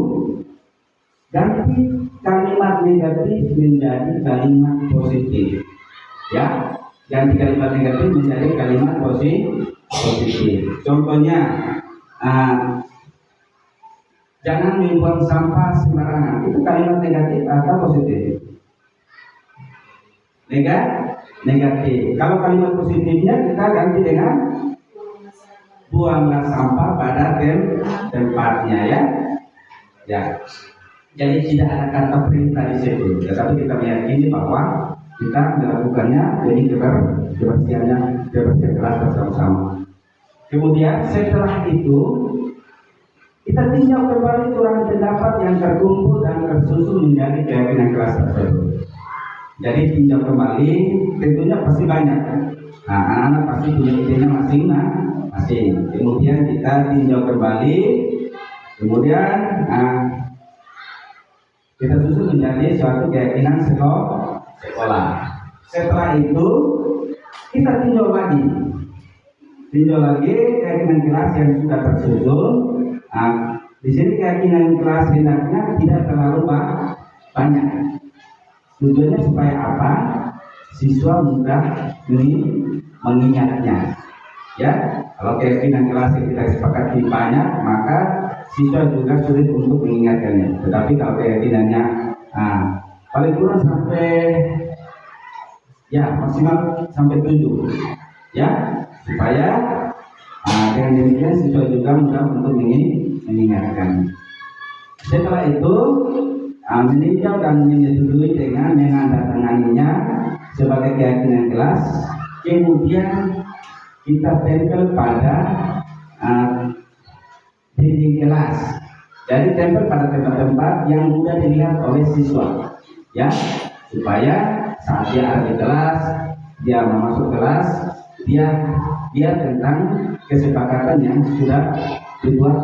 ganti kalimat negatif menjadi kalimat positif. Ya, ganti kalimat negatif menjadi kalimat positif. Contohnya, jangan membuang sampah sembarangan. Itu kalimat negatif atau positif? Negatif. Kalau kalimat positifnya kita ganti dengan buanglah sampah pada tempatnya, ya. Ya. Jadi tidak ada kata perintah di situ, tetapi kita meyakini bahwa kita melakukannya demi kebersihan kelas bersama-sama. Kemudian setelah itu kita tinjau kembali curahan pendapat yang terkumpul dan tersusun menjadi keyakinan kelas tersebut. Jadi tinjau kembali, tentunya pasti banyak. Anak-anak pasti punya idenya masing-masing. Kemudian kita tinjau kembali, kemudian kita susun menjadi suatu keyakinan sekolah. Setelah itu kita tinjau lagi keyakinan kelas yang sudah tersusun. Di sini keyakinan kelas hendaknya tidak terlalu banyak. Tujuannya supaya apa? Siswa mudah mengingatnya. Ya, kalau keyakinan kelas yang kita sepakati banyak, maka siswa juga sulit untuk mengingatkannya. Tetapi kalau keyakinannya paling kurang sampai maksimal sampai 7, ya, supaya dengan demikian siswa juga mudah untuk mengingatkan. Setelah itu meninjau dan menyetujui dengan menandatanganinya sebagai keyakinan kelas, kemudian kita tempel pada dinding kelas. Jadi tempel pada tempat-tempat yang mudah dilihat oleh siswa, ya, supaya saat dia ada di kelas, dia masuk kelas, dia tentang kesepakatan yang sudah dibuat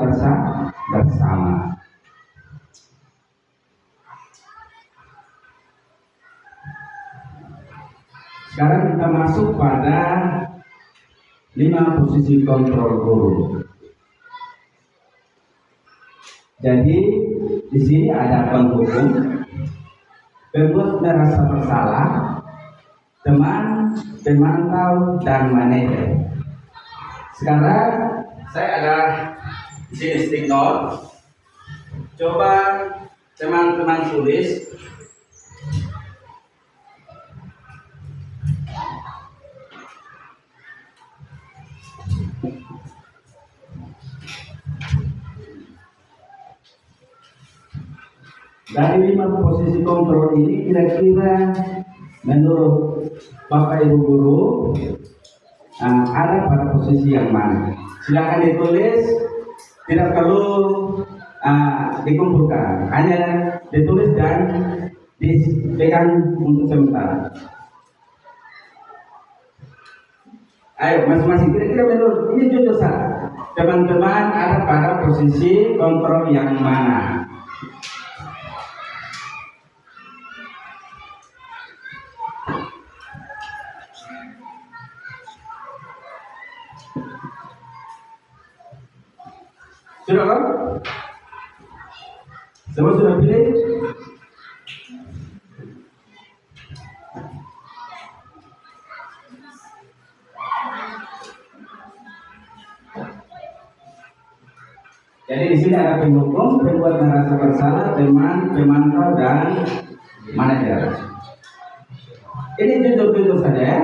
bersama. Sekarang kita masuk pada 5 posisi kontrol guru. Jadi di sini ada penghukum, pembuat merasa bersalah, teman, pemantau, dan manajer. Sekarang saya ada di sini stick note. Coba teman-teman tulis. Dari 5 posisi kontrol ini kira-kira menurut Bapak Ibu guru ada pada posisi yang mana? Silakan ditulis, tidak perlu dikumpulkan, hanya ditulis dan dipegang untuk sementara. Ayo masing-masing kira-kira menurut ini jujur saja, teman-teman ada pada posisi kontrol yang mana? Sudah kan? Semua sudah pilih? Jadi di sini ada penghukum, pembuat merasa bersalah, teman, pemantau, dan manajer. Ini jujur-jujur saja ya.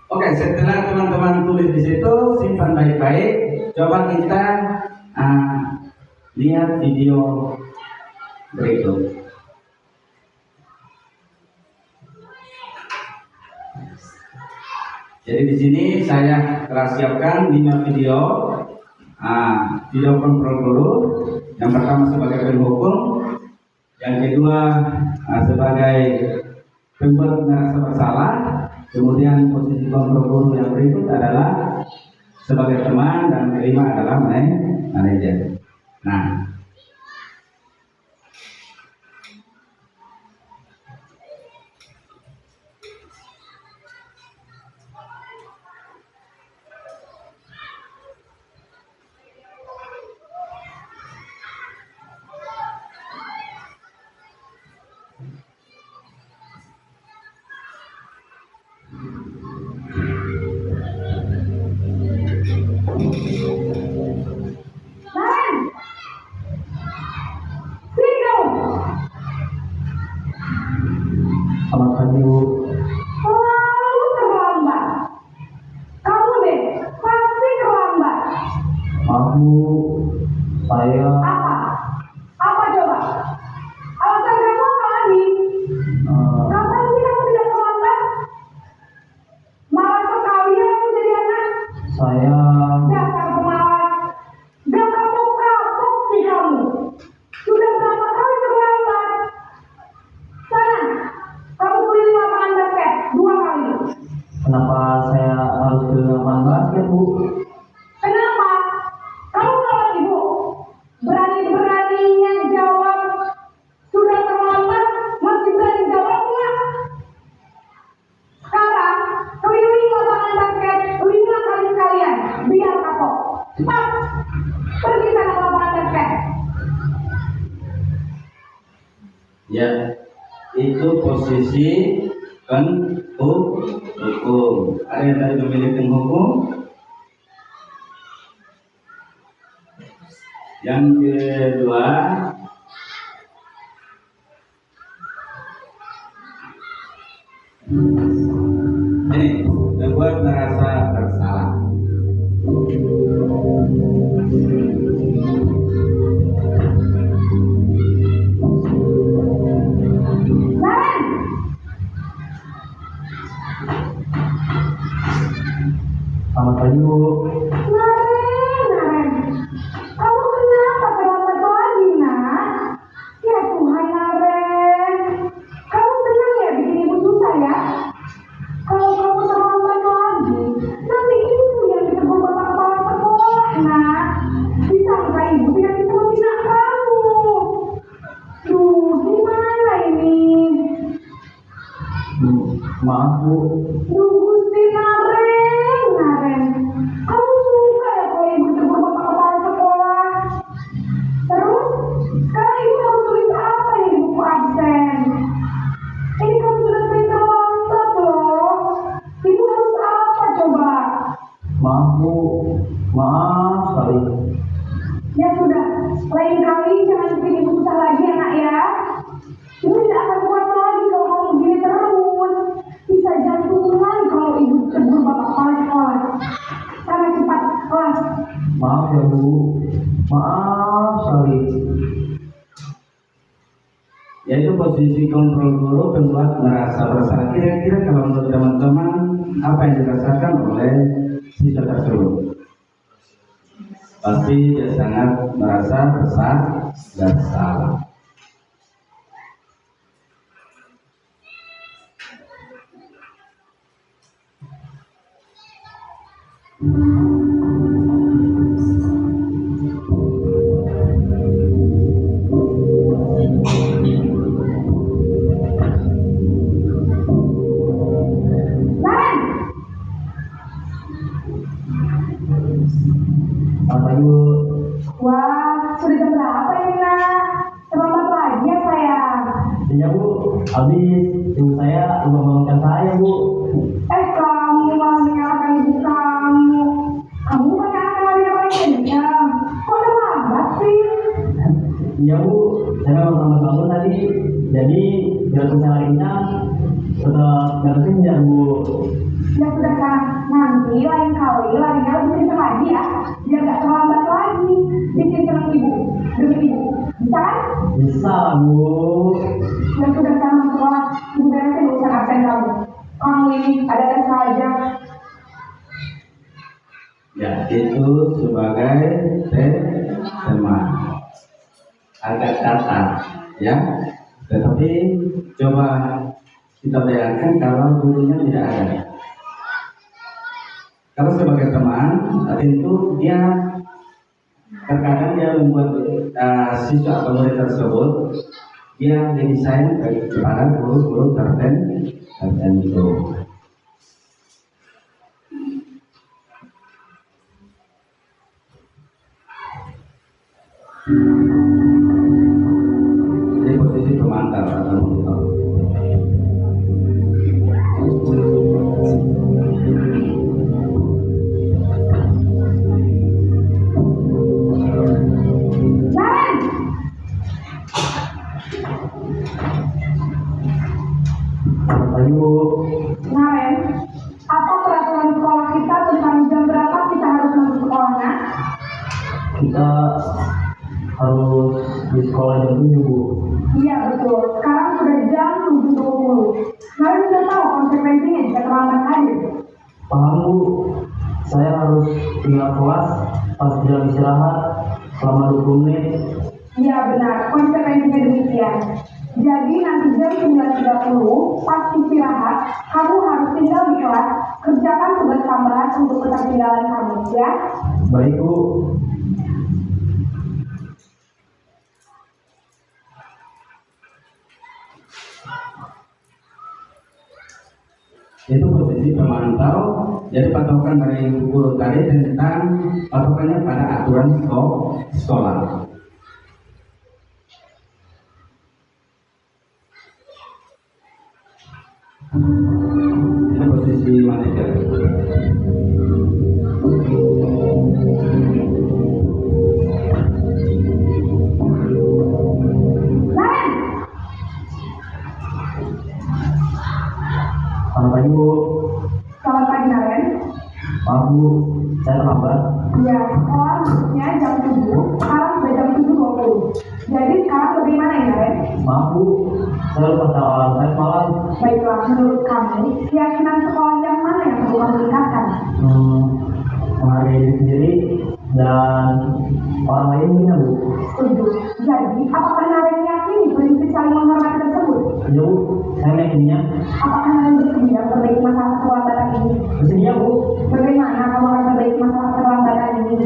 Oke, setelah teman-teman tulis di situ, simpan baik-baik. Coba kita lihat video berikut. Jadi di sini saya telah siapkan 5 video. Video kontrol dulu. Yang pertama sebagai penghukum, yang kedua sebagai pembuat merasa bersalah. Kemudian posisi kontrol guru yang berikut adalah sebagai teman, dan kelima adalah manajer. Nah, Selamat pagi Bu. Selalu terlambat. Kamu deh, pasti terlambat. Maaf Bu, saya Apa? Apa coba? Alasan kamu apa lagi? Kapan sih kamu tidak terlambat? Malah sekali kamu jadi anak. saya Dasar pemalas. Gak kapok-kapok sih kamu. Sudah berapa kali terlambat? Sana, kamu keliling lapangan basket 2 kali. kenapa saya harus ke lapangan basket Bu? Kenapa? Kamu salah ibu. Berani-beraninya jawab. Sudah terlambat, masih berani jawab enggak? Sekarang, keliling lapangan basket 5 kali sekalian. Biar kapok. Cepat. Pergi sana ke lapangan basket. ya, itu posisi penghukum. Ada yang tadi memilih penghukum? Yang kedua, ini membuat merasa bersalah. Naren! Selamat pagi Bu. Naren! Kamu kenapa terlambat lagi, nak? Ya Tuhan, Naren. Kamu senang ya bikin ibu susah ya? Kalau kamu terlambat lagi, nanti ibu yang ditegur bapak kepala sekolah, nak. Disangka ibu tidak ditemuin anak kamu. Duh, gimana ini? Maaf Bu. Duh, Gusti Naren. Kamu suka ya kalau ibu ditegur bapak kepala sekolah? Terus, sekarang ibu harus tulis apa nih di buku absen? Ini kamu sudah sering terlambat loh. Ibu harus apa coba? Maaf Bu. Maaf sekali. Ya sudah, lain kali jangan bikin ibu susah lagi ya nak ya. Ibu tidak akan kuat lagi kalau kamu begini terus. Bisa jantungan kalau ibu tegur bapak kepala sekolah. Sana cepat kelas. Maaf ya Bu. Maaf sekali. Yaitu posisi kontrol guru membuat merasa bersalah. Kira-kira kalau menurut teman-teman apa yang dirasakan oleh siswa tersebut? Pasti dia sangat merasa bersalah. Naren! Selamat pagi Bu. Wah, sudah jam berapa ini nak? Terlambat lagi ya sayang. Iya Bu. Habis ibu saya lupa bangunkan saya Bu. Kamu malah menyalahkan ibu kamu. Iya Bu, saya memang selamat bangun tadi. Jadi biar usaha kita tetap beresin ya Bu. Ya sudah kan, nanti lain kali larinya lebih kencang lagi ya, biar nggak terlambat lagi. Bikin senang ibu, demi ibu, bisa kan? Bisa lah Bu. Ya sudah kan, sekolah ibu beresin urusan absen kamu. Kamu ini ada saja. Ya, itu sebagai teman. Agak datar, ya. Tetapi coba kita bayangkan kalau gurunya tidak ada. Kalau sebagai teman, tentu dia terkadang dia membuat siswa atau murid tersebut dia lebih sayang kepada guru-guru tertentu. Jadi posisi pemantau atau monitor. Naren! Selamat pagi Bu. Naren, apa peraturan sekolah kita tentang jam berapa kita harus masuk sekolahnya? Kita harus di sekolah jam 7 Bu. Iya betul, sekarang sudah jam 7.20. Naren sudah tahu konsekuensinya jika terlambat hadir. Paham Bu, saya harus tinggal kelas pas jam istirahat selama 20 menit. Iya benar, konsekuensinya demikian. Jadi nanti jam 9.30 pas istirahat, kamu harus tinggal di kelas, kerjakan tugas tambahan untuk ketertinggalan kamu, ya? Baik Bu. Itu posisi pemantau. Jadi patokan dari guru tadi tentang patokannya pada aturan sekolah. Ini posisi manajer. Naren! Selamat pagi Bu. Selamat pagi Naren. Maaf Bu, saya terlambat. Iya, sekolah masuknya jam 7, sekarang sudah jam 7.20. Jadi sekarang bagaimana ya Naren? Maaf Bu, saya lupa tahu alarm saya semalam. Baiklah, menurut kamu, keyakinan sekolah yang mana yang perlu kamu tingkatkan? Menghargai diri sendiri dan orang lain juga Bu. Setuju. Jadi, apakah Naren meyakini prinsip saling menghormati tersebut? Iya Bu, saya meyakininya. Apakah Naren bersedia memperbaiki masalah keterlambatan ini? Bersedia Bu. Bagaimana kamu akan memperbaiki masalah keterlambatan ini?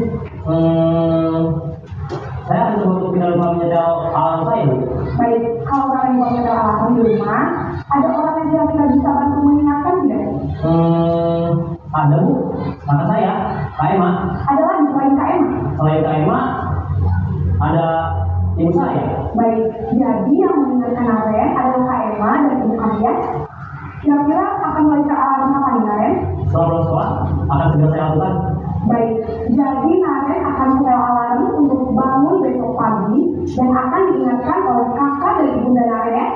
Saya akan coba untuk tidak lupa menyetel alarm saya Bu. Baik, kalau Naren mau menyetel alarm di rumah, ada orang yang kira-kira bisa bantu mengingatkan tidak? Ada Bu, kata saya, Kak Emma. Ada lagi selain Kak Emma? Selain Kak Emma, ada ibu saya. Baik, jadi yang mengingatkan Naren adalah Kak Emma dan ibu kalian. Kira-kira akan mulai alarm kapan nih Naren? Setelah pulang sekolah, akan segera saya lakukan. Baik, jadi Naren akan setel alarm untuk bangun besok pagi dan akan diingatkan oleh kakak dan ibunda Naren ya.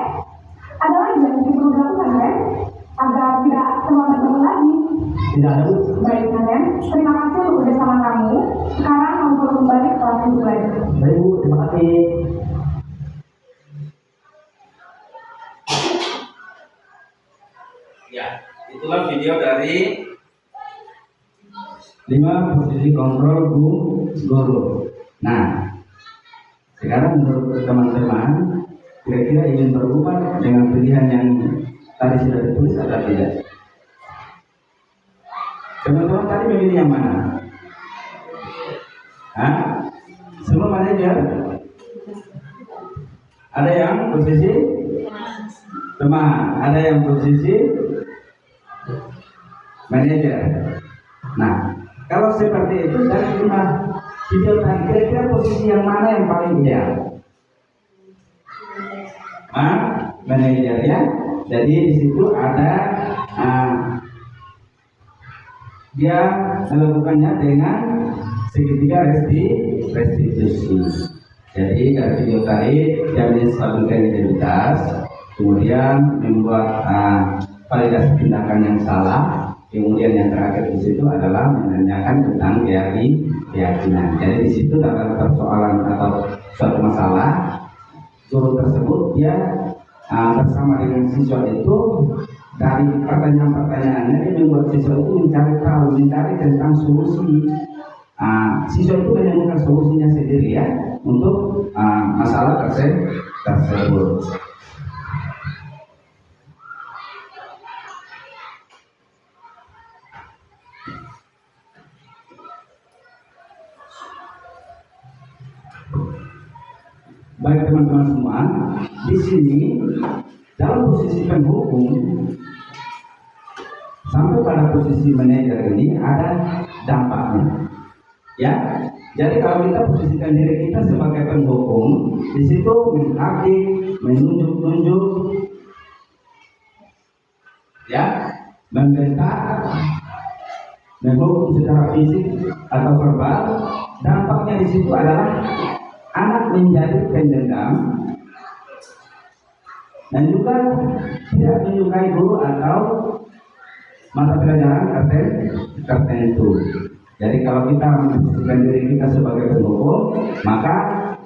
Ada lagi yang mungkin perlu dilakukan Naren agar tidak terlambat bangun lagi. Tidak ada Bu. Baik Naren, terima kasih untuk kerjasama kamu. Sekarang kamu perlu kembali ke kelas untuk belajar. Baik Bu, terima kasih. Ya, itulah video dari 5 posisi kontrol guru. Nah, sekarang menurut teman-teman, kira-kira ingin berubah dengan pilihan yang tadi sudah ditulis atau tidak? Teman-teman tadi memilih yang mana? Hah? Semua manajer? Ada yang posisi teman, ada yang posisi manajer. Nah, kalau seperti itu dari 5 video tadi, kira-kira posisi yang mana yang paling ideal? Manajer ya. Jadi di situ ada dia melakukannya dengan segitiga restitusi. Jadi dari video tadi dia menstabilkan identitas, kemudian membuat validasi tindakan yang salah, kemudian yang terakhir di situ adalah menanyakan tentang keyakinan. Jadi di situ dalam persoalan atau suatu masalah, guru tersebut dia bersama dengan siswa itu dari pertanyaan-pertanyaannya dia membuat siswa itu mencari tentang solusi. Siswa itu menemukan solusinya sendiri ya untuk masalah tersebut. Baik teman-teman semua, di sini dalam posisi penghukum sampai pada posisi manajer ini ada dampaknya. Ya, jadi kalau kita posisikan diri kita sebagai penghukum, di situ menghakim, menunjuk-nunjuk, ya, membentak, menghukum secara fisik atau verbal, dampaknya di situ adalah anak menjadi pendendam dan juga tidak menyukai guru atau mata pelajaran tertentu. Jadi kalau kita memposisikan diri kita sebagai penghukum, maka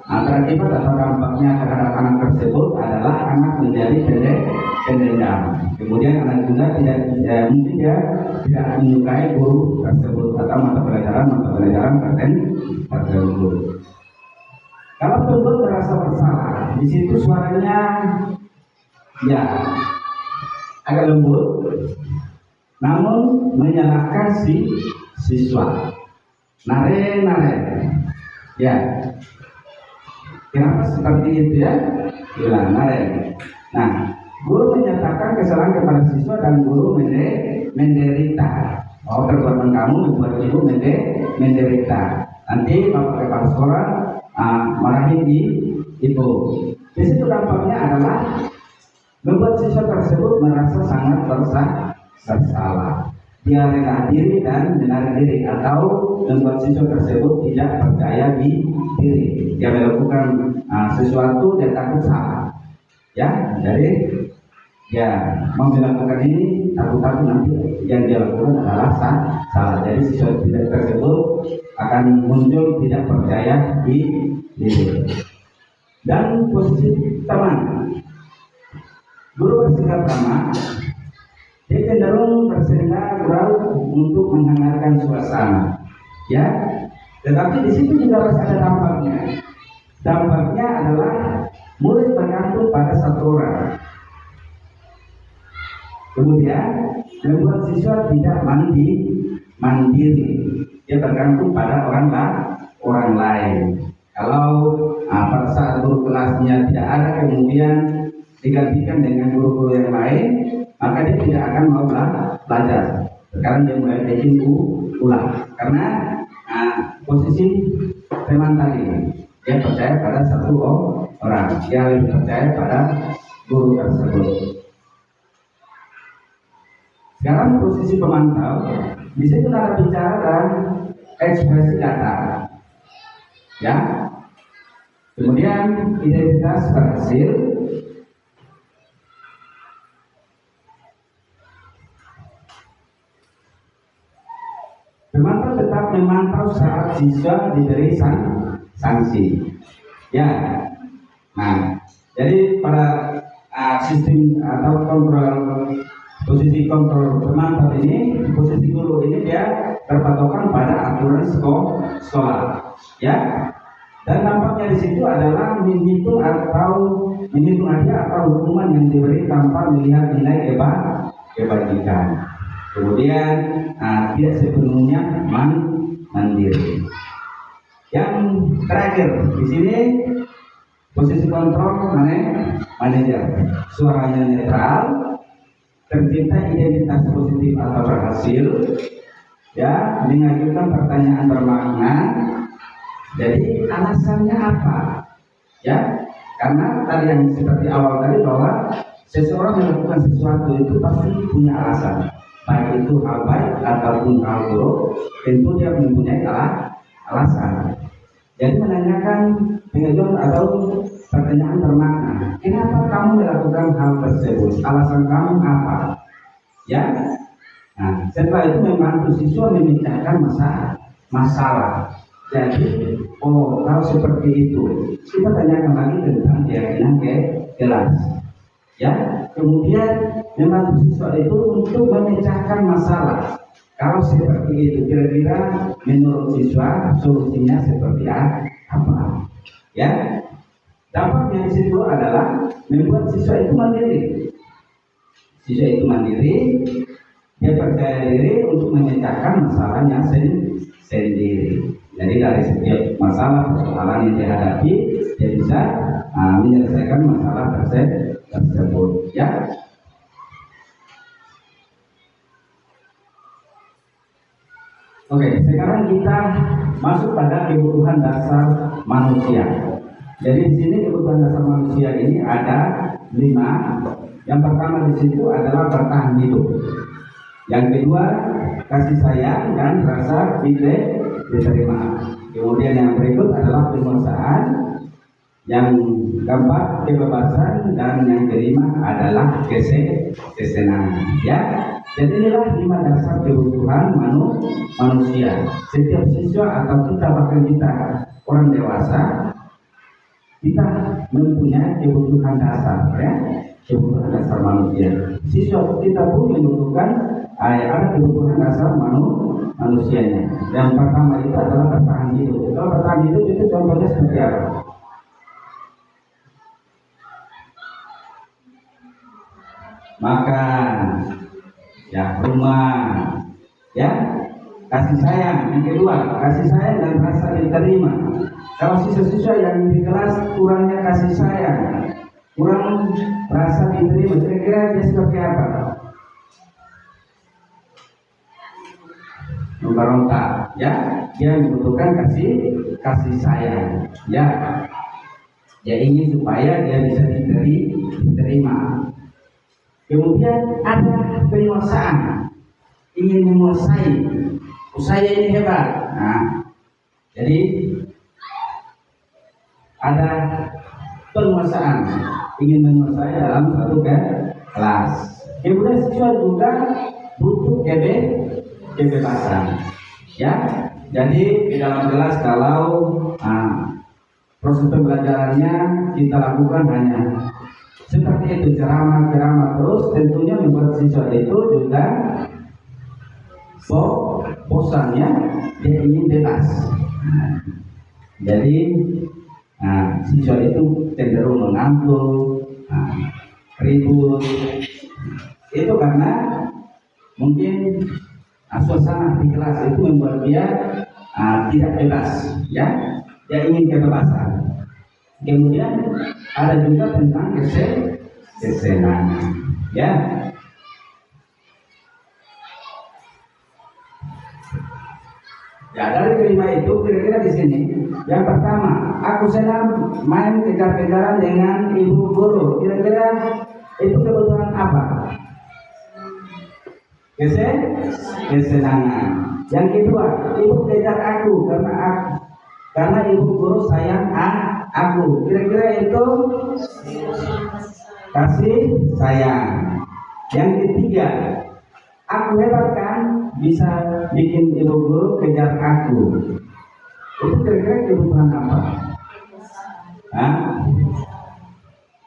akibat atau dampaknya terhadap anak tersebut adalah anak menjadi pendendam. Kemudian anak juga mungkin dia tidak menyukai guru tersebut atau mata pelajaran tertentu. Kalau penghukum merasa bersalah, di situ suaranya ya agak lembut, namun menyalahkan si siswa. Nare, ya. Kenapa seperti itu ya? Bilang nare. Nah, guru menyatakan kesalahan kepada siswa dan guru menderita. Perbuatan kamu membuat ibu menderita. Nanti bapak kepala sekolah marahin ibu. Di situ dampaknya adalah membuat siswa tersebut merasa sangat bersalah. Dia rela diri dan menarik diri, atau membuat siswa tersebut tidak percaya diri. Dia melakukan sesuatu dan takut salah. Ya, jadi dia mau melakukan ini takut nanti yang dia lakukan adalah salah. Jadi siswa tersebut akan muncul tidak percaya diri. Dan posisi teman, guru bersikap ramah. Dia cenderung bersenda gurau untuk menghangatkan suasana, ya. Tetapi di situ juga harus ada dampaknya. Dampaknya adalah murid bergantung pada satu orang. Kemudian membuat siswa tidak mandiri. Dia bergantung pada orang lain. Kalau pada saat guru kelasnya tidak ada, kemudian digantikan dengan guru-guru yang lain, maka dia tidak akan mau belajar. Sekarang dia mulai bikin ulang karena posisi teman tadi, dia percaya pada satu orang, dia lebih percaya pada guru tersebut. Sekarang posisi pemantau, di situ ada bicara dan ekspresi data, ya. Kemudian identitas berhasil. Pemantau tetap memantau saat siswa diberi sanksi. Ya, nah, jadi pada sistem atau posisi kontrol pemantau ini, posisi guru ini dia terpatokan pada aturan sekolah, ya. Dan nampaknya di situ adalah menghitung hadiah atau hukuman yang diberi tanpa melihat nilai kebajikan. Kemudian tidak sepenuhnya mandiri. Yang terakhir di sini posisi kontrol manajer, suaranya netral, tercipta identitas positif atau berhasil, ya, mengajukan pertanyaan bermakna. Jadi alasannya apa? Ya, karena tadi yang seperti awal tadi bahwa seseorang melakukan sesuatu itu pasti punya alasan. Baik itu hal baik ataupun hal buruk, tentu dia mempunyai alasan. Jadi menanyakan pengajuan atau pertanyaan bermakna, kenapa kamu melakukan hal tersebut? Alasan kamu apa? Ya. Nah, setelah itu membantu siswa memecahkan masalah. Jadi, kalau seperti itu, kita tanyakan lagi tentang keyakinan kelas. Ya, kemudian membantu siswa itu untuk memecahkan masalah. Kalau seperti itu, kira-kira menurut siswa solusinya seperti apa? Ya, dampaknya di situ adalah membuat siswa itu mandiri. Siswa itu mandiri, dia percaya diri untuk memecahkan masalahnya sendiri. Jadi dari setiap masalah persoalan yang dihadapi, dia bisa menyelesaikan masalah tersebut. Ya. Oke, sekarang kita masuk pada kebutuhan dasar manusia. Jadi di sini kebutuhan dasar manusia ini ada 5. Yang pertama di situ adalah bertahan hidup. Yang kedua, kasih sayang dan rasa diterima. Kemudian yang berikut adalah penguasaan. Yang keempat, kebebasan. Dan yang kelima adalah kesenangan. Ya, jadi inilah 5 dasar kebutuhan manusia. Setiap siswa atau kita, bahkan kita orang dewasa, kita mempunyai kebutuhan dasar, ya, kebutuhan dasar manusia. Siswa kita pun membutuhkan ada kebutuhan dasar manusianya. Yang pertama itu adalah bertahan hidup. Kalau bertahan hidup itu contohnya seperti apa? Makan, ya, rumah, ya, kasih sayang. Yang kedua, kasih sayang dan rasa diterima. Kalau siswa-siswa yang di kelas kurangnya kasih sayang, kurang rasa diterima, kira-kira dia seperti apa? Memberontak, ya, dia membutuhkan kasih sayang, ya, dia ingin supaya dia bisa diterima. Kemudian ada penguasaan, ingin menguasai, saya ini hebat. Nah, jadi ada penguasaan, ingin menguasai dalam satu kelas. Kemudian siswa juga butuh kebebasan. Ya, jadi di dalam kelas kalau proses pembelajarannya kita lakukan hanya seperti itu, ceramah terus, tentunya membuat siswa itu juga bosannya, dia ingin bebas. Jadi siswa itu cenderung mengantuk, ribut. Itu karena mungkin suasana di kelas itu membuat dia tidak bebas, ya, dia ingin kebebasan. Kemudian ada juga tentang kesenangan, ya. Ya, dari kelima itu kira-kira di sini. Yang pertama, aku senang main kejar-kejaran dengan ibu guru. Kira-kira itu kebutuhan apa? Kesenangan. Yang kedua, ibu kejar aku karena ibu guru sayang aku. Kira-kira itu kasih sayang. Yang ketiga, aku hebat kan, bisa bikin ibu guru kejar aku. Itu kira-kira kebutuhan apa?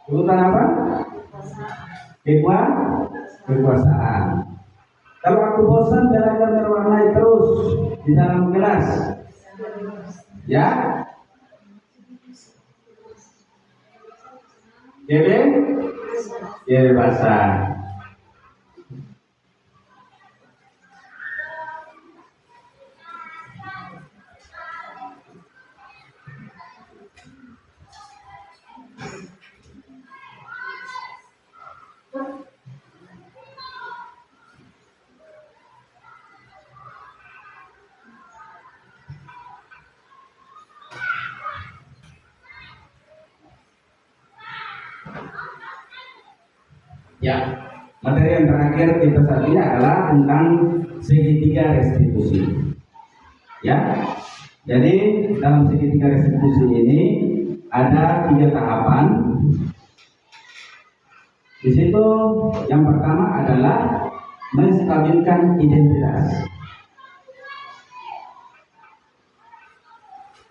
Kebutuhan apa? Kekuasaan. Kalau aku bosan belajar mewarnai terus di dalam kelas, ya, kebebasan. Ya, materi yang terakhir kita saat ini adalah tentang segitiga restitusi. Ya, Jadi dalam segitiga restitusi ini ada 3 tahapan. Di situ yang pertama adalah menstabilkan identitas.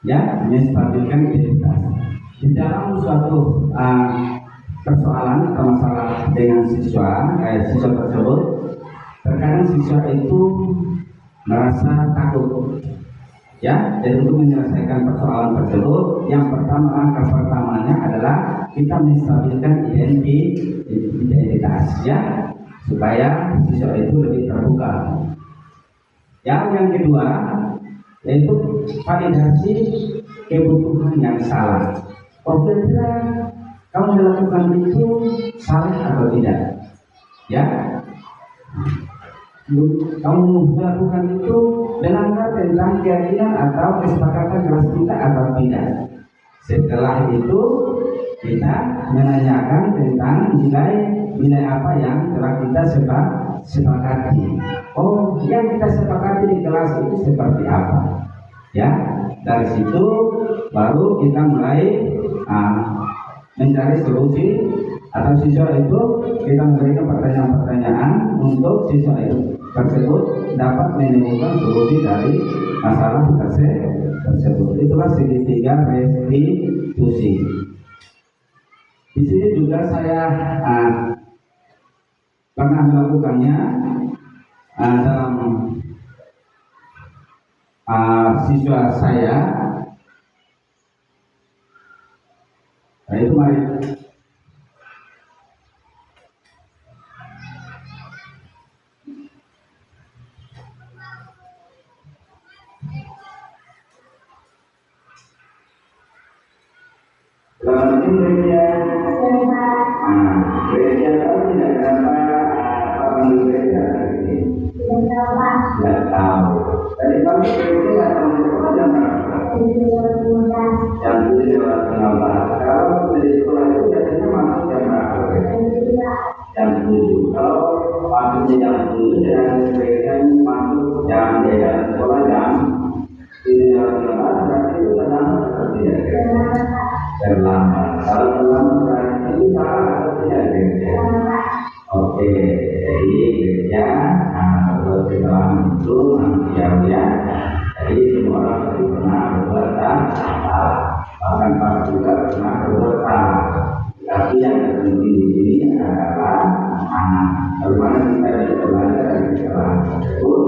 Ya, menstabilkan identitas. Di dalam suatu persoalan atau masalah dengan siswa tersebut, terkadang siswa itu merasa takut. Ya, jadi untuk menyelesaikan persoalan tersebut, yang pertama, langkah pertamanya adalah kita menstabilkan identitas, ya, supaya siswa itu lebih terbuka. Yang kedua, yaitu validasi kebutuhan yang salah. Oh, kira-kira kamu melakukan itu salah atau tidak? Ya, kamu melakukan itu melanggar tentang keyakinan atau kesepakatan kelas kita atau tidak. Setelah itu kita menanyakan tentang nilai apa yang telah kita sepakati. Oh, yang kita sepakati di kelas itu seperti apa? Ya, dari situ baru kita mulai mencari solusi, atau siswa itu kita memberikan pertanyaan-pertanyaan untuk siswa itu tersebut dapat menemukan solusi dari masalah tersebut. Itulah segitiga restitusi. Di sini juga saya pernah melakukannya dalam siswa saya. Nah, itu mari gereja tahu tidak kenapa panggil gereja ini? Tidak tahu. Tadi kami gereja nggak tahu sekolah jam berapa? Jam 7:15. Kalau dari sekolah itu biasanya masuk jam berapa? Jam 7. Kalau masuknya jam 7 dan gereja masuk jam sekolah jam 7:15, berarti itu terlambat atau tidak? Terlambat. Kalau terlambat berarti itu salah atau tidak gereja? Oke, jadi gereja berbuat kesalahan itu manusiawi. Jadi semua orang pasti pernah berbuat salah, bahkan Pak juga pernah berbuat salah. Tapi yang terpenting di sini adalah bagaimana kita bisa belajar dari kesalahan tersebut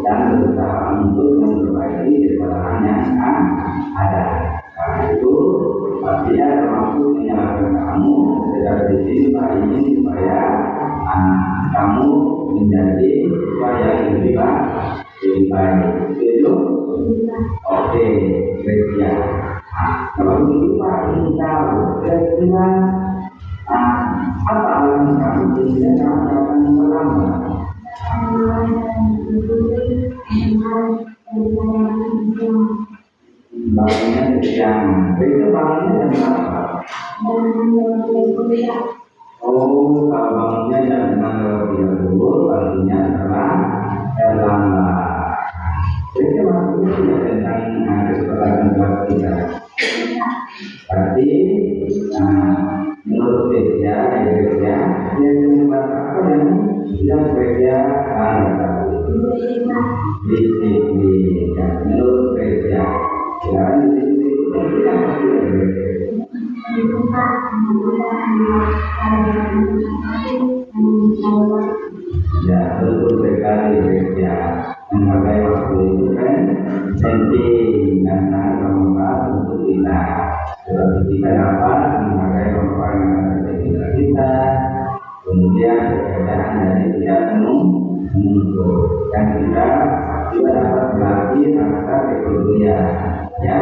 dan berusaha untuk memperbaiki kesalahan yang ada. Karena itu pastinya termasuk menyalahkan kamu secara di sini Pak ini supaya kamu menjadi siswa yang lebih baik. Itu oke, gereja. Kalau begitu Pak ingin tahu kira-kira apa alasan kamu tidak melakukan selama? Bangunnya jam, itu bangunnya jam berapa? Oh, kalau bangunnya jam 6:30, paginya terlambat. Jadi maksudnya tidak tentang kesepakatan buat kita. Berarti menurut gereja, dia membuat apa yang tidak gereja disiplin. Menurut gereja, ya disiplin kita pasti gereja. Ya, betul sekali gereja. Memakai waktu itu kan penting dan sangat bermanfaat untuk kita. Seperti kita dapat memakai waktu kita, kemudian pekerjaan dari tidak menuntut, dan kita juga dapat berlatih rasa kepedulian. Ya.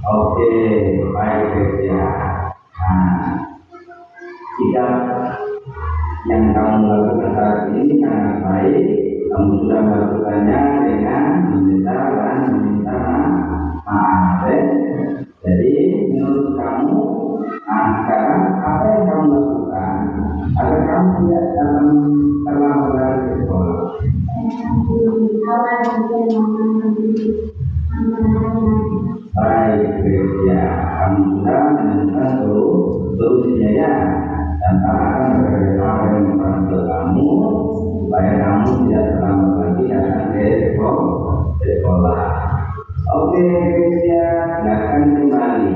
Oke, baik gereja. Jika yang kamu lakukan saat ini sangat baik, kamu sudah melakukannya dengan meminta maaf. Jadi menurut kamu, sekarang apa yang kamu lakukan agar kamu tidak terlambat dari sekolah? Baik, ya, kamu sudah menemukan solusinya ya, dan kakak akan bekerja sama dengan orang tua kamu supaya kamu tidak terlambat lagi datang ke sekolah. Oke, ya, silakan kembali.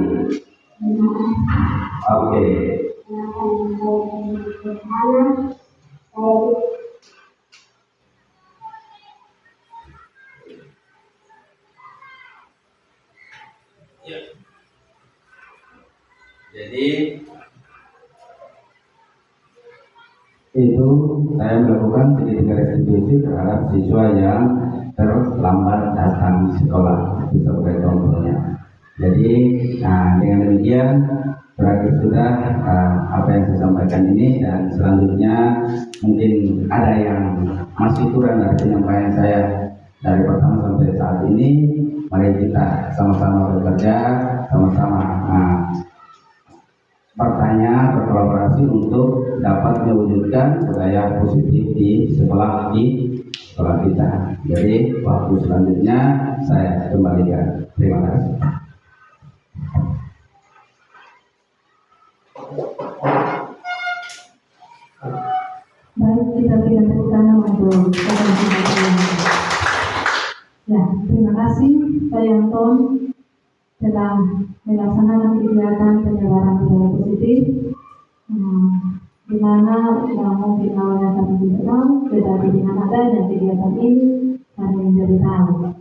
Oke. Jadi itu saya melakukan pendidikan restitusi terhadap siswa yang terlambat datang sekolah, sebagai contohnya. Jadi dengan demikian berakhir sudah apa yang saya sampaikan ini, dan selanjutnya mungkin ada yang masih kurang dari penyampaian saya dari pertama sampai saat ini. Mari kita sama-sama bekerja, sama-sama berkolaborasi untuk dapat mewujudkan budaya positif di sekolah kita. Jadi waktu selanjutnya saya kembalikan. Terima kasih. Baik, kita berikan tepuk tangan untuk ya, terima kasih Pak Yanton telah melaksanakan kegiatan penyebaran budaya positif, di mana yang mungkin awalnya kami tidak tahu, tetapi dengan adanya kegiatan ini kami menjadi tahu.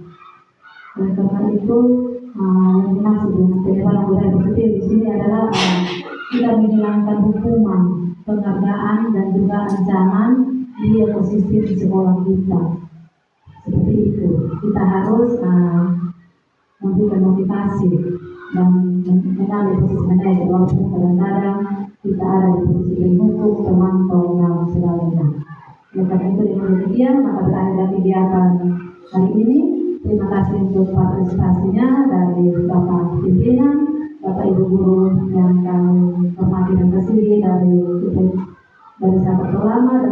Oleh karena itu, yang dimaksud dengan penyebaran budaya positif di sini adalah tidak menghilangkan hukuman, penghargaan dan juga ancaman di ekosistem sekolah kita. Seperti itu, kita harus memberikan motivasi dan mengenali posisi mereka, walaupun kadang-kadang kita ada di posisi hukum, pemantau dan sebagainya. Oleh karena itu dengan demikian maka berakhir kegiatan hari ini. Terima kasih untuk partisipasinya dari Bapak pimpinan, Bapak Ibu guru yang kami hormati dan kasihi dari sahabat ulama.